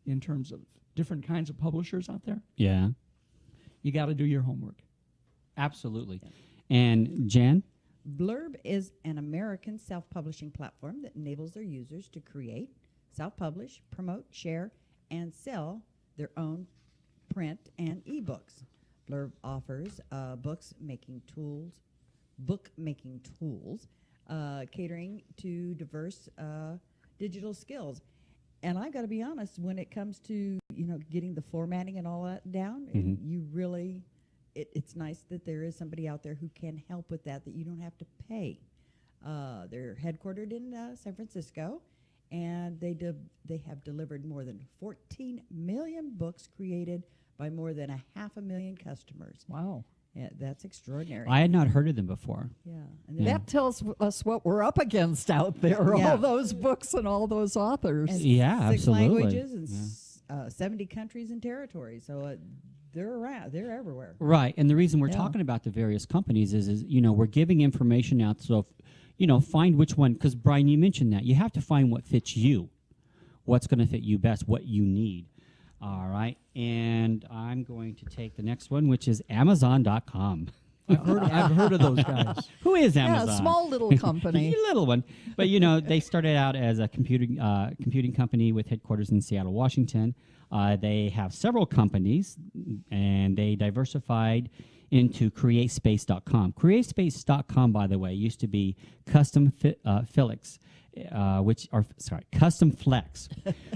in terms of different kinds of publishers out there. yeah. You got to do your homework. Absolutely. And Jan? Blurb is an American self-publishing platform that enables their users to create, self-publish, promote, share, and sell their own print and ebooks. Blurb offers bookmaking tools, catering to diverse digital skills. And I've got to be honest, when it comes to getting the formatting and all that down, you really. It's nice that there is somebody out there who can help with that you don't have to pay. They're headquartered in San Francisco, and they have delivered more than 14 million books created by more than 500,000 customers. Wow. Yeah, that's extraordinary. I had not heard of them before. yeah. And Yeah. That tells us what we're up against out there, Yeah. all those books and all those authors. and Yeah, 6 absolutely. languages and Yeah. 70 countries and territories. So they're around. They're everywhere. Right, and the reason we're Yeah. talking about the various companies is we're giving information out. So, find which one. Because Brian, you mentioned that you have to find what fits you, what's going to fit you best, what you need. All right, and I'm going to take the next one, which is Amazon.com. I've heard of those guys. Who is Yeah, Amazon? a small little company. Little one, but they started out as a computing company with headquarters in Seattle, Washington. They have several companies, and they diversified into CreateSpace.com. CreateSpace.com, by the way, used to be Custom Flex,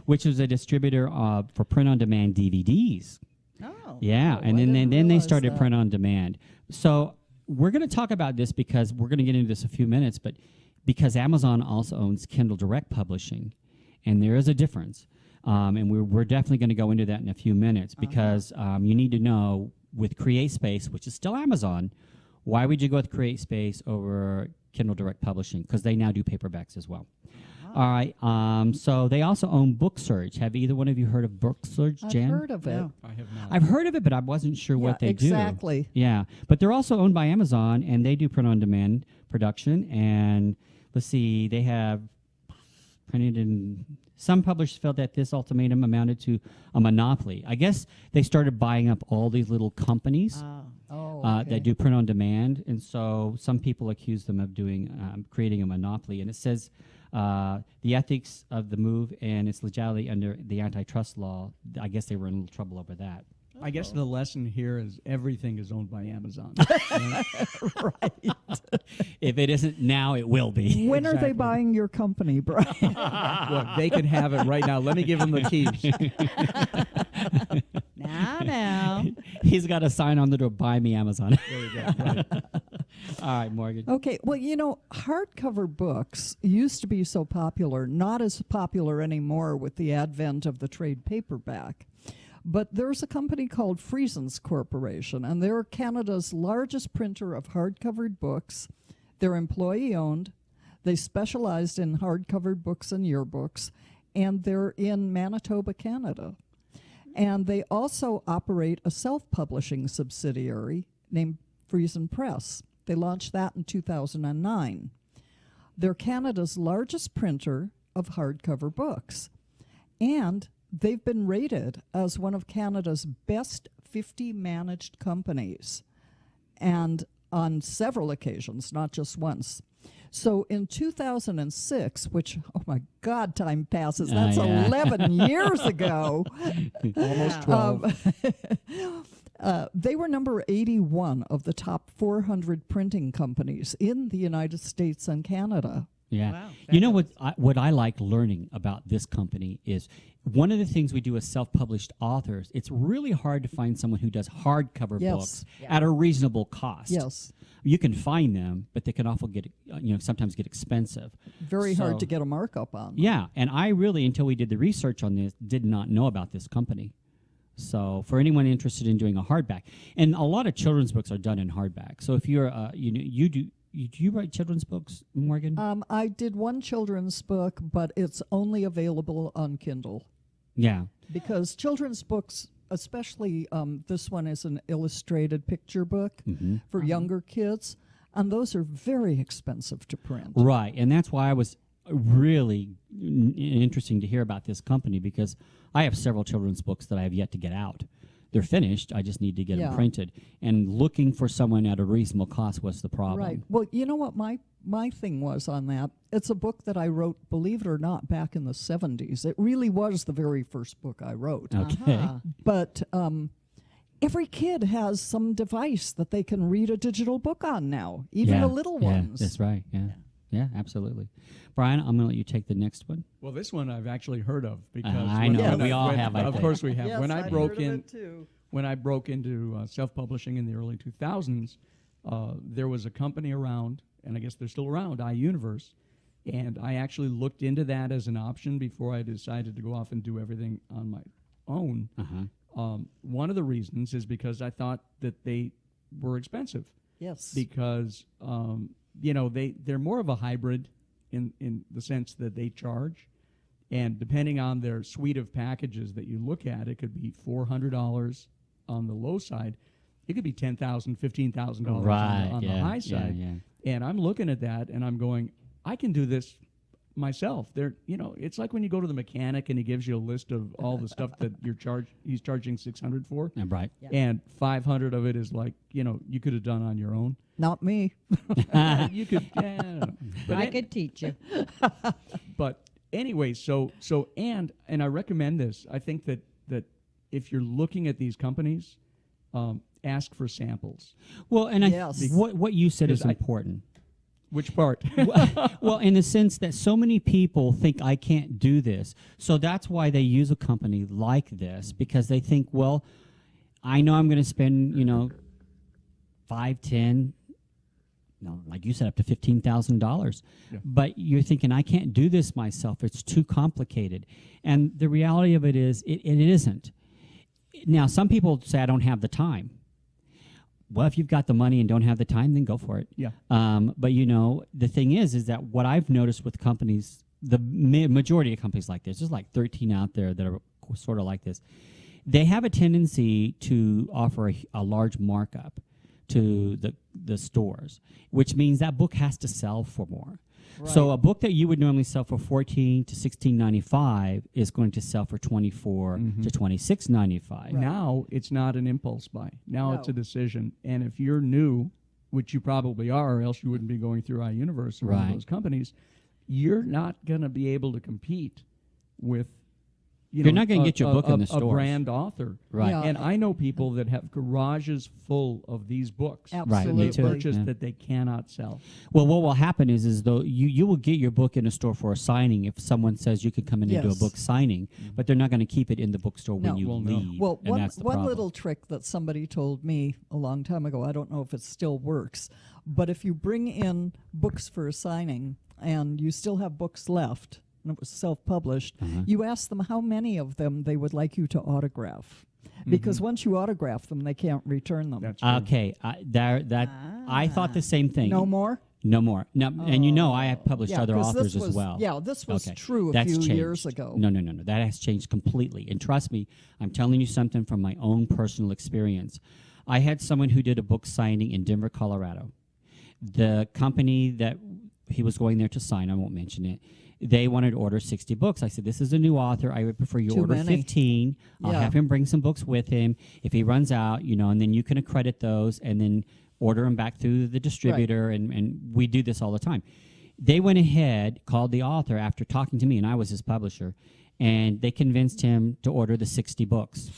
which was a distributor for print-on-demand DVDs. Oh. Yeah, Oh, and I then didn't they realize started that. print on demand. So we're going to talk about this because we're going to get into this in a few minutes, but because Amazon also owns Kindle Direct Publishing, and there is a difference. And we're definitely going to go into that in a few minutes because you need to know with CreateSpace, which is still Amazon, why would you go with CreateSpace over Kindle Direct Publishing? Because they now do paperbacks as well. All right. So they also own BookSurge. Have either one of you heard of BookSurge, Jen? I've heard of it. No. I have not. I've heard of it, but I wasn't sure what they do. Exactly. Yeah, but they're also owned by Amazon, and they do print-on-demand production. And let's see, they have printed in. Some publishers felt that this ultimatum amounted to a monopoly. I guess they started buying up all these little companies Okay. that do print-on-demand, and so some people accuse them of doing creating a monopoly. And it says the ethics of the move and its legality under the antitrust law. I guess they were in a little trouble over that. I guess the lesson here is everything is owned by Amazon. Right. If it isn't now, it will be. When are they Exactly. buying your company, Brian? Look, they could have it right now. Let me give them the keys. Now. He's got a sign on the door, "Buy me Amazon." There you go. Right. All right, Morgan. Okay, well, hardcover books used to be so popular, not as popular anymore with the advent of the trade paperback. But there's a company called Friesens Corporation, and they're Canada's largest printer of hardcovered books. They're employee-owned. They specialized in hardcovered books and yearbooks, and they're in Manitoba, Canada. And they also operate a self-publishing subsidiary named Friesen Press. They launched that in 2009. They're Canada's largest printer of hardcover books. And they've been rated as one of Canada's best 50 managed companies, and on several occasions, not just once. So in 2006, which, oh my God, time passes, that's yeah. 11 years ago, Almost 12. they were number 81 of the top 400 printing companies in the United States and Canada. Yeah. Wow, You know what I like learning about this company is one of the things we do as self-published authors, it's really hard to find someone who does hardcover Yes. books at a reasonable cost. Yes. You can find them, but they can often get, sometimes get expensive. Very So- hard to get a markup on. Yeah, and I really, until we did the research on this, did not know about this company. So for anyone interested in doing a hardback, and a lot of children's books are done in hardback. So if you're, do you write children's books, Morgan? I did one children's book, but it's only available on Kindle Yeah. because children's books, especially this one is an illustrated picture book for younger kids, and those are very expensive to print. Right, and that's why I was really interesting to hear about this company, because I have several children's books that I have yet to get out. They're finished. I just need to get them Yeah. printed. And looking for someone at a reasonable cost was the problem. Right. Well, you know what my thing was on that? It's a book that I wrote, believe it or not, back in the 70s. It really was the very first book I wrote. Okay. Uh-huh. But every kid has some device that they can read a digital book on now, even the little ones. Yeah, that's right. Yeah, absolutely. Brian, I'm going to let you take the next one. Well, this one I've actually heard of because I know. Yes. We all have, I Of think. course we have. Yes, when I I've broke heard of in, it too. when I broke into self-publishing in the early 2000s, there was a company around, and I guess they're still around, iUniverse, and I actually looked into that as an option before I decided to go off and do everything on my own. One of the reasons is because I thought that they were expensive. Yes. Because they're more of a hybrid in the sense that they charge, and depending on their suite of packages that you look at, it could be $400 on the low side, it could be $10,000, $15,000 Right, on the high side. And I'm looking at that and I'm going, I can do this myself. It's like when you go to the mechanic and he gives you a list of all the stuff that he's charging $600 for, Right. and 500 of it is like, you could have done on your own. Not me. You could, I don't know. But I could teach you. But anyway, so and I recommend this. I think that if you're looking at these companies, ask for samples. Well, and Yes. what you said is Because I- important. Which part? Well, in the sense that so many people think I can't do this. So that's why they use a company like this, because they think, well, I know I'm going to spend, 5, 10, like you said, up to $15,000. Yeah. But you're thinking, I can't do this myself. It's too complicated. And the reality of it is, it isn't. Now, some people say I don't have the time. well, if you've got the money and don't have the time, then go for it. Yeah. But you know, the thing is that what I've noticed with companies, the majority of companies like this, there's like 13 out there that are sort of like this. They have a tendency to offer a large markup to the stores, which means that book has to sell for more. So a book that you would normally sell for $14 to $16.95 is going to sell for $24 to $26.95. Now it's not an impulse buy. Now it's a decision. And if you're new, which you probably are, or else you wouldn't be going through iUniverse or one of those companies, you're not going to be able to compete with. You're not going to get your book in the stores. A brand author. Right. Yeah. And I know people that have garages full of these books Absolutely. that they purchased that they cannot sell. Well, what will happen is though you will get your book in a store for a signing if someone says you could come in and do a book signing, but they're not going to keep it in the bookstore when you leave. Well, and that's the one problem. little trick that somebody told me a long time ago, I don't know if it still works, but if you bring in books for a signing and you still have books left, and it was self-published, you ask them how many of them they would like you to autograph. Because once you autograph them, they can't return them. That's true. Okay, I thought the same thing. No more? No more. No, and you know I have published other 'cause authors this as was, well. Yeah, this was Okay. true a That's few changed. years ago. No. That has changed completely. And trust me, I'm telling you something from my own personal experience. I had someone who did a book signing in Denver, Colorado. The company that he was going there to sign, I won't mention it, they wanted to order 60 books. I said, this is a new author. I would prefer you Too order many. 15. I'll have him bring some books with him. If he runs out, and then you can accredit those and then order them back through the distributor. And we do this all the time. They went ahead, called the author after talking to me, and I was his publisher, and they convinced him to order the 60 books.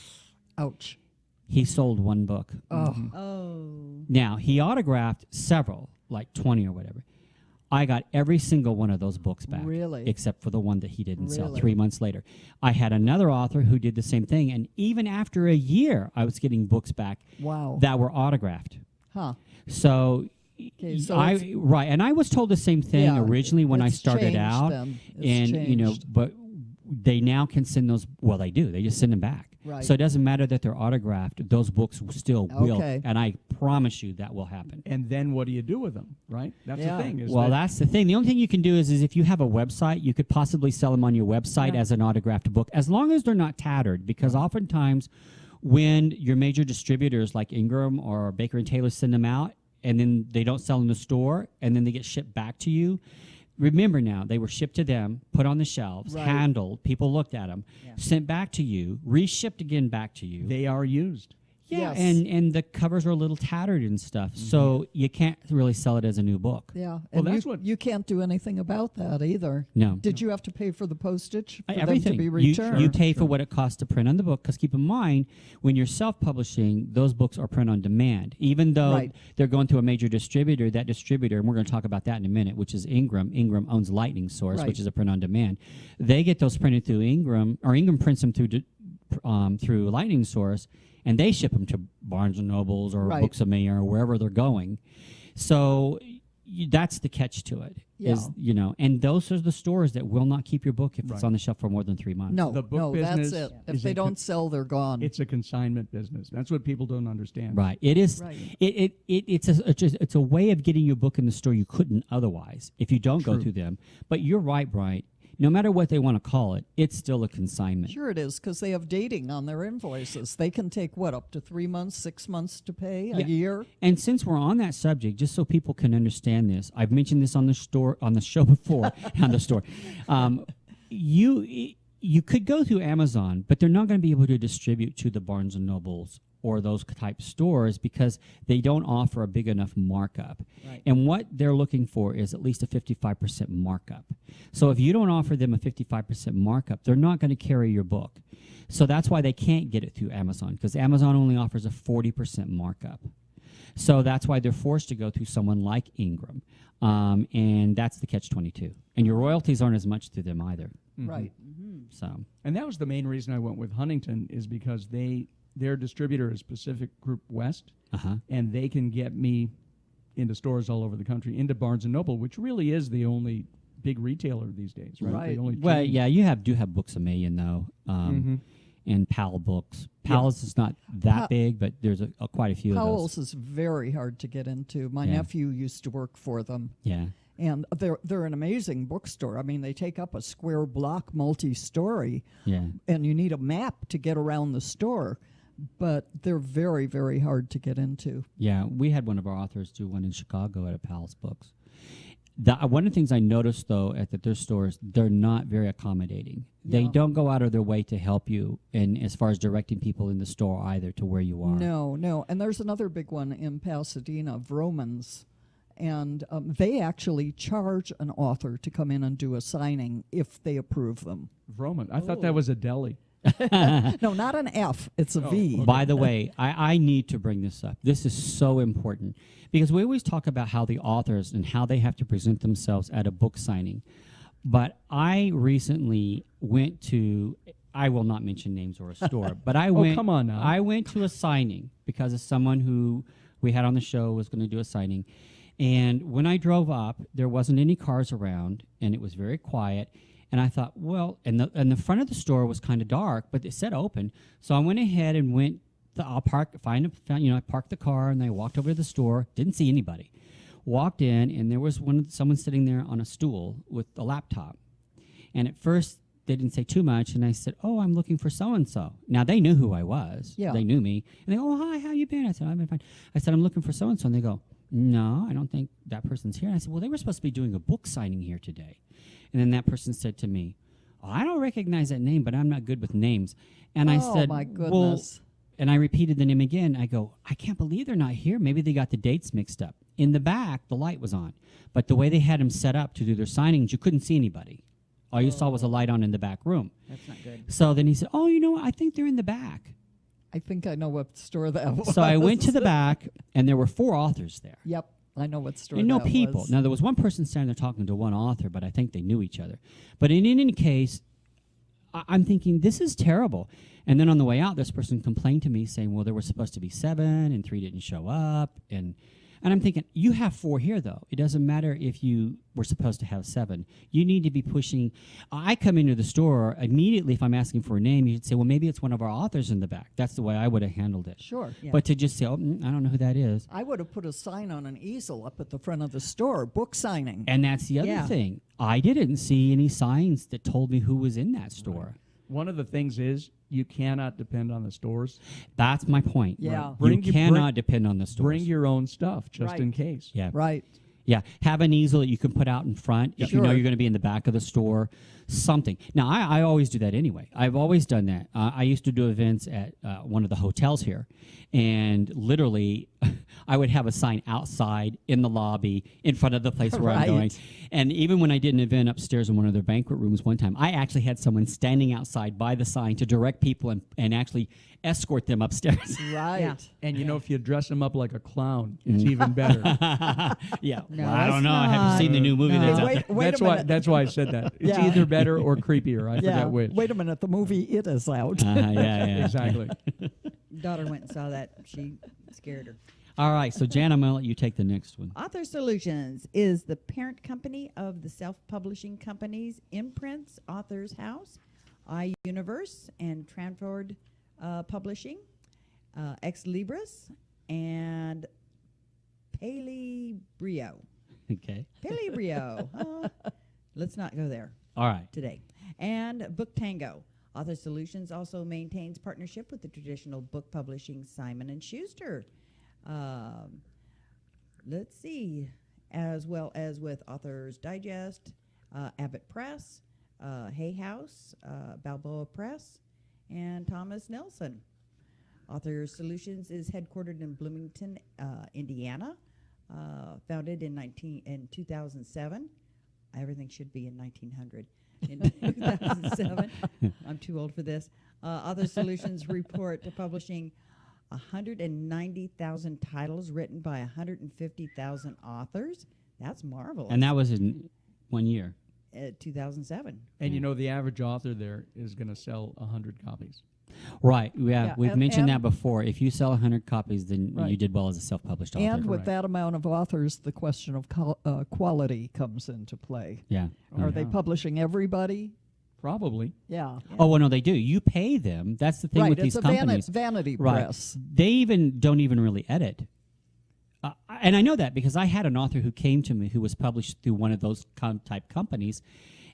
Ouch. He sold one book. Oh. Now, he autographed several, like 20 or whatever. I got every single one of those books back. Really? Except for the one that he didn't sell Really? 3 months later. I had another author who did the same thing, and even after a year, I was getting books back Wow. that were autographed. Huh. So, Okay, so right, and I was told the same thing Yeah, originally when I it's started changed out. then. It's And, changed. but they now can send those, well, they do. They just send them back. Right. So it doesn't matter that they're autographed. Those books still will. Okay. And I promise you that will happen. And then what do you do with them, right? That's Yeah. the thing. Is Well, that that's the thing. The only thing you can do is if you have a website, you could possibly sell them on your website as an autographed book, as long as they're not tattered. Because oftentimes, when your major distributors like Ingram or Baker and Taylor send them out, and then they don't sell in the store, and then they get shipped back to you. Remember now, they were shipped to them, put on the shelves, handled, people looked at them, sent back to you, reshipped again back to you. they are used. Yeah, Yes. and the covers are a little tattered and stuff, so you can't really sell it as a new book. Yeah. Well, And that's you, what- you can't do anything about that either. No. Did you have to pay for the postage for Everything. them to be You- returned? You pay for what it costs to print on the book, because keep in mind, when you're self-publishing, those books are print on demand. Even though Right. they're going through a major distributor, that distributor, and we're going to talk about that in a minute, which is Ingram. Ingram owns Lightning Source, Right. which is a print on demand. They get those printed through Ingram, or Ingram prints them through Lightning Source, and they ship them to Barnes and Nobles or Right. Books of Mayor or wherever they're going. So that's the catch to it. Is and those are the stores that will not keep your book if it's on the shelf for more than 3 months. No, The book no, that's business it. If is they a don't sell, they're gone. It's a consignment business. That's what people don't understand. Right. It is. Right. It's a way of getting your book in the store you couldn't otherwise if you don't go True. through them. But you're right, Brian. No matter what they want to call it, it's still a consignment. Sure it is, because they have dating on their invoices. They can take, up to 3 months, 6 months to pay, a Yeah. year? And since we're on that subject, just so people can understand this, I've mentioned this on the show before, on the store. You could go through Amazon, but they're not going to be able to distribute to the Barnes and Nobles or those type stores because they don't offer a big enough markup. Right. And what they're looking for is at least a 55% markup. So if you don't offer them a 55% markup, they're not going to carry your book. So that's why they can't get it through Amazon, because Amazon only offers a 40% markup. So that's why they're forced to go through someone like Ingram. And that's the catch-22. And your royalties aren't as much through them either. Right. So And that was the main reason I went with Huntington, is because their distributor is Pacific Group West, and they can get me into stores all over the country, into Barnes & Noble, which really is the only big retailer these days, right? Right. The only well, chain. yeah, you do have Books A Million though, and Powell Books. Powell's is not that big, but there's quite a few Powell's of those. is very hard to get into. My Yeah. nephew used to work for them. Yeah. And they're an amazing bookstore. I mean, they take up a square block, multi-story, Yeah. and you need a map to get around the store. But they're very, very hard to get into. Yeah. We had one of our authors do one in Chicago at Powell's Books. One of the things I noticed, though, at their stores, they're not very accommodating. They Yeah. don't go out of their way to help you, and as far as directing people in the store either to where you are. No. And there's another big one in Pasadena, Vroman's. And they actually charge an author to come in and do a signing if they approve them. Vroman. I thought that was a deli. No, not an F. It's a V. By the way, I need to bring this up. This is so important because we always talk about how the authors and how they have to present themselves at a book signing. But I recently went to, I will not mention names or a store, but I went. come on now. I went to a signing because of someone who we had on the show was going to do a signing. And when I drove up, there wasn't any cars around, and it was very quiet. And I thought, well, and the front of the store was kind of dark, but it said open. So I went ahead and went. I parked the car, and I walked over to the store. Didn't see anybody. Walked in, and there was someone sitting there on a stool with a laptop. And at first, they didn't say too much, and I said, "Oh, I'm looking for so and so." Now they knew who I was. Yeah. They knew me, and they go, "Oh, hi, how you been?" I said, "I've been fine." I said, "I'm looking for so and so," and they go, "No, I don't think that person's here." And I said, "Well, they were supposed to be doing a book signing here today." And then that person said to me, "Oh, I don't recognize that name, but I'm not good with names." And I said, my "Well," goodness. and I repeated the name again. I go, "I can't believe they're not here. Maybe they got the dates mixed up." In the back, the light was on, but the way they had them set up to do their signings, you couldn't see anybody. All you saw was a light on in the back room. That's not good. So then he said, "Oh, you know what? I think they're in the back." I think I know what store that was. So I went to the back, and there were 4 authors there. Yep, I know what store And no that people. was. Now, there was one person standing there talking to one author, but I think they knew each other. But in any case, I'm thinking, this is terrible. And then on the way out, this person complained to me saying, well, there were supposed to be 7 and 3 didn't show up. And I'm thinking, you have 4 here, though. It doesn't matter if you were supposed to have 7. You need to be pushing. I come into the store, immediately if I'm asking for a name, you should say, well, maybe it's one of our authors in the back. That's the way I would have handled it. Sure. Yeah. But to just say, oh, I don't know who that is. I would have put a sign on an easel up at the front of the store, book signing. And that's the other Yeah. thing. I didn't see any signs that told me who was in that store. One of the things is you cannot depend on the stores. That's my point. Yeah. You Bring your- cannot depend on the stores. Bring your own stuff just Right. in case. yeah. Right. Yeah. Have an easel that you can put out in front if you know Sure. you're going to be in the back of the store. Something. Now, I always do that anyway. I've always done that. I used to do events at one of the hotels here, and literally, I would have a sign outside in the lobby in front of the place where I'm Right. going. And even when I did an event upstairs in one of their banquet rooms one time, I actually had someone standing outside by the sign to direct people and actually escort them upstairs. Right. Yeah. And you know, if you dress them up like a clown, it's even better. Yeah. No, Well, I don't it's know. I haven't not. seen the new movie No. that's out Wait, there. wait that's a why. minute. That's why I said that. It's Yeah. either better or creepier. I Yeah. forget which. Wait a minute. The movie It is out. Yeah. Exactly. Daughter went and saw that. She scared her. All right. So, Jan, I'm going to let you take the next one. Author Solutions is the parent company of the self-publishing companies Imprints, Author's House, iUniverse, and Tranford Publishing, Ex Libris, and Paley Brio. Okay. Paley Brio. Let's not go there All right. today. And Book Tango. Author Solutions also maintains partnership with the traditional book publishing Simon & Schuster. Let's see, as well as with Authors Digest, Abbott Press, Hay House, Balboa Press, and Thomas Nelson. Author Solutions is headquartered in Bloomington, Indiana, founded in 2007. Everything should be in 1900. In 2007, I'm too old for this. Author Solutions report to publishing 190,000 titles written by 150,000 authors. That's marvelous. And that was in 1 year. 2007. And you know, the average author there is going to sell 100 copies. Right. Yeah. Yeah, We've and- mentioned that and- before. If you sell 100 copies, then you Right. did well as a self-published author. And with Correct. that amount of authors, the question of quality comes into play. Yeah. Are Oh, they yeah. publishing everybody? Probably. Yeah. Oh, well, no, they do. You pay them. That's the thing Right. with It's these a companies. vanity Right. press. They even don't even really edit. And I know that because I had an author who came to me who was published through one of those type companies,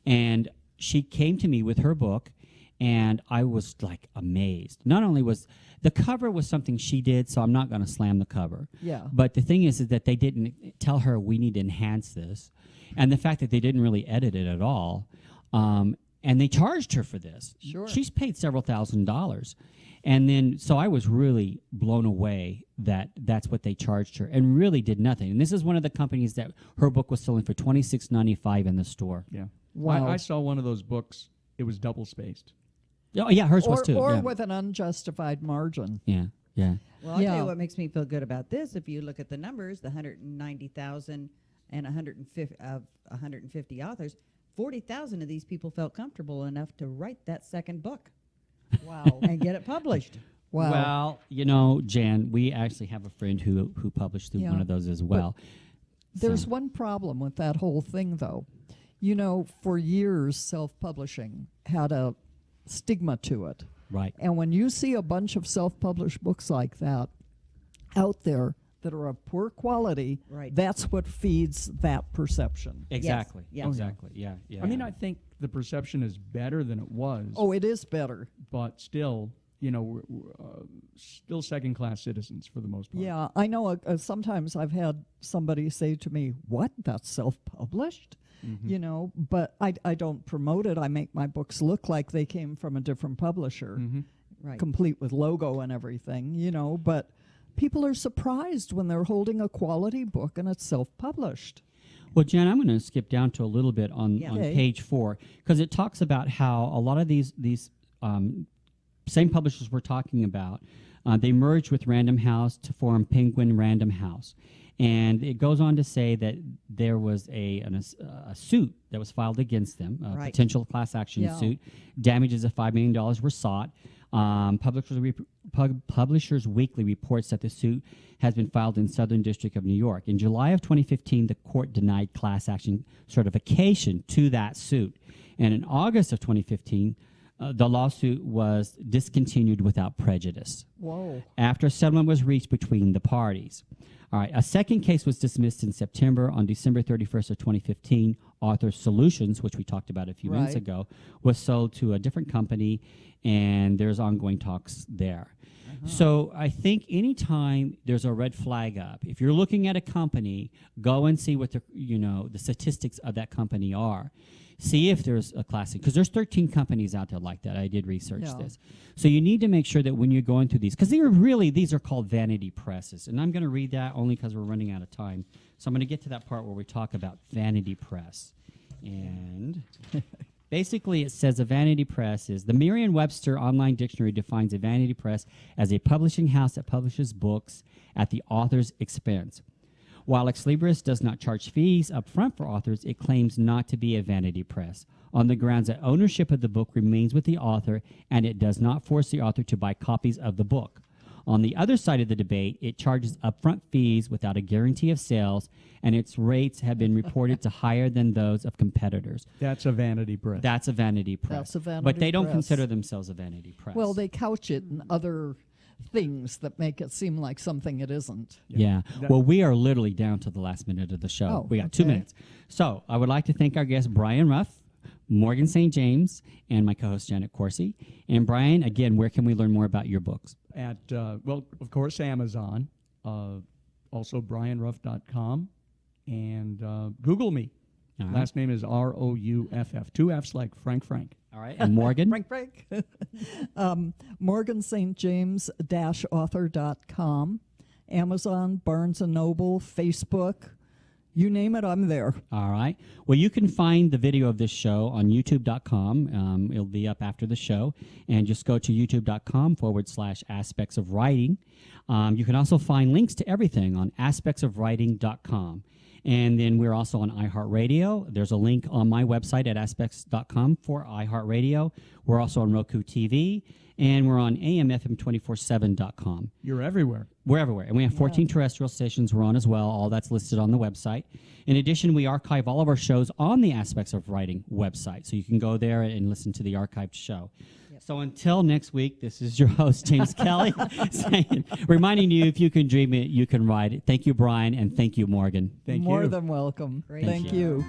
and she came to me with her book, and I was like amazed. Not only was the cover was something she did, so I'm not going to slam the cover. Yeah. But the thing is that they didn't tell her we need to enhance this, and the fact that they didn't really edit it at all, and they charged her for this. Sure. She's paid several $1,000s. And then, so I was really blown away that that's what they charged her, and really did nothing. And this is one of the companies that her book was selling for $26.95 in the store. Yeah. Wow. I saw one of those books. It was double spaced. Oh, yeah, hers was too. Or yeah. with an unjustified margin. yeah, yeah. Well, I'll tell Yeah. you what makes me feel good about this. If you look at the numbers, the 190,000 and 150 authors, 40,000 of these people felt comfortable enough to write that second book Wow. and get it published. Wow. Well, you know, Jan, we actually have a friend who published through Yeah. one of those as well. There's So- one problem with that whole thing, though. You know, for years, self-publishing had a stigma to it. Right. And when you see a bunch of self-published books like that out there that are of poor quality, Right. that's what feeds that perception. Exactly. Yeah. Exactly. Yeah. Yeah. I mean, I think the perception is better than it was, Oh, it is better. but still, you know, we're still second-class citizens for the most part. Yeah, I know. Sometimes I've had somebody say to me, "What? That's self-published?" You know, but I don't promote it. I make my books look like they came from a different publisher, Right. complete with logo and everything. You know, but people are surprised when they're holding a quality book and it's self-published. Well, Jan, I'm going to skip down to a little bit on Okay. page 4 because it talks about how a lot of these same publishers we're talking about, they merged with Random House to form Penguin Random House. And it goes on to say that there was a suit that was filed against them, a Right. potential class action Yeah. suit. Damages of $5 million were sought. Publishers Weekly reports that the suit has been filed in Southern District of New York. In July of 2015, the court denied class action certification to that suit. And in August of 2015, the lawsuit was discontinued without prejudice Whoa. after a settlement was reached between the parties. All right, a second case was dismissed in September. On December 31st of 2015, Author Solutions, which we talked about a few minutes Right. ago, was sold to a different company, and there's ongoing talks there. So I think anytime there's a red flag up, if you're looking at a company, go and see what the statistics of that company are. See if there's a classic, because there's 13 companies out there like that. I did research Yeah. this. So you need to make sure that when you're going through these, because these are called vanity presses. And I'm going to read that only because we're running out of time. So I'm going to get to that part where we talk about vanity press. And basically it says a vanity press is, the Merriam-Webster Online Dictionary defines a vanity press as a publishing house that publishes books at the author's expense. While Ex Libris does not charge fees up front for authors, it claims not to be a vanity press, on the grounds that ownership of the book remains with the author and it does not force the author to buy copies of the book. On the other side of the debate, it charges upfront fees without a guarantee of sales, and its rates have been reported to higher than those of competitors. That's a vanity press. That's a vanity press. That's a vanity but they don't press. consider themselves a vanity press. Well, they couch it in other things that make it seem like something it isn't. Yeah. Well, we are literally down to the last minute of the show. Oh, we got 2 okay. minutes. So I would like to thank our guests, Brian Rouff, Morgan St. James, and my co-host, Janet Corsi. And Brian, again, where can we learn more about your books? At, well, of course, Amazon, also brianruff.com, and Google me. All right. Last name is Rouff. 2 F's like Frank. All right. And Morgan? Frank. Morgan St. James-author.com, Amazon, Barnes & Noble, Facebook, you name it, I'm there. All right. Well, you can find the video of this show on youtube.com. It'll be up after the show. And just go to youtube.com/aspects of writing. You can also find links to everything on aspectsofwriting.com. And then we're also on iHeartRadio. There's a link on my website at aspects.com for iHeartRadio. We're also on Roku TV, and we're on AMFM247.com. You're everywhere. We're everywhere. And we have 14 terrestrial stations we're on as well. All that's listed on the website. In addition, we archive all of our shows on the Aspects of Writing website. So you can go there and listen to the archived show. So until next week, this is your host, James Kelly, reminding you, if you can dream it, you can write it. Thank you, Brian, and thank you, Morgan. Thank you. More than welcome. Great Thank show. you.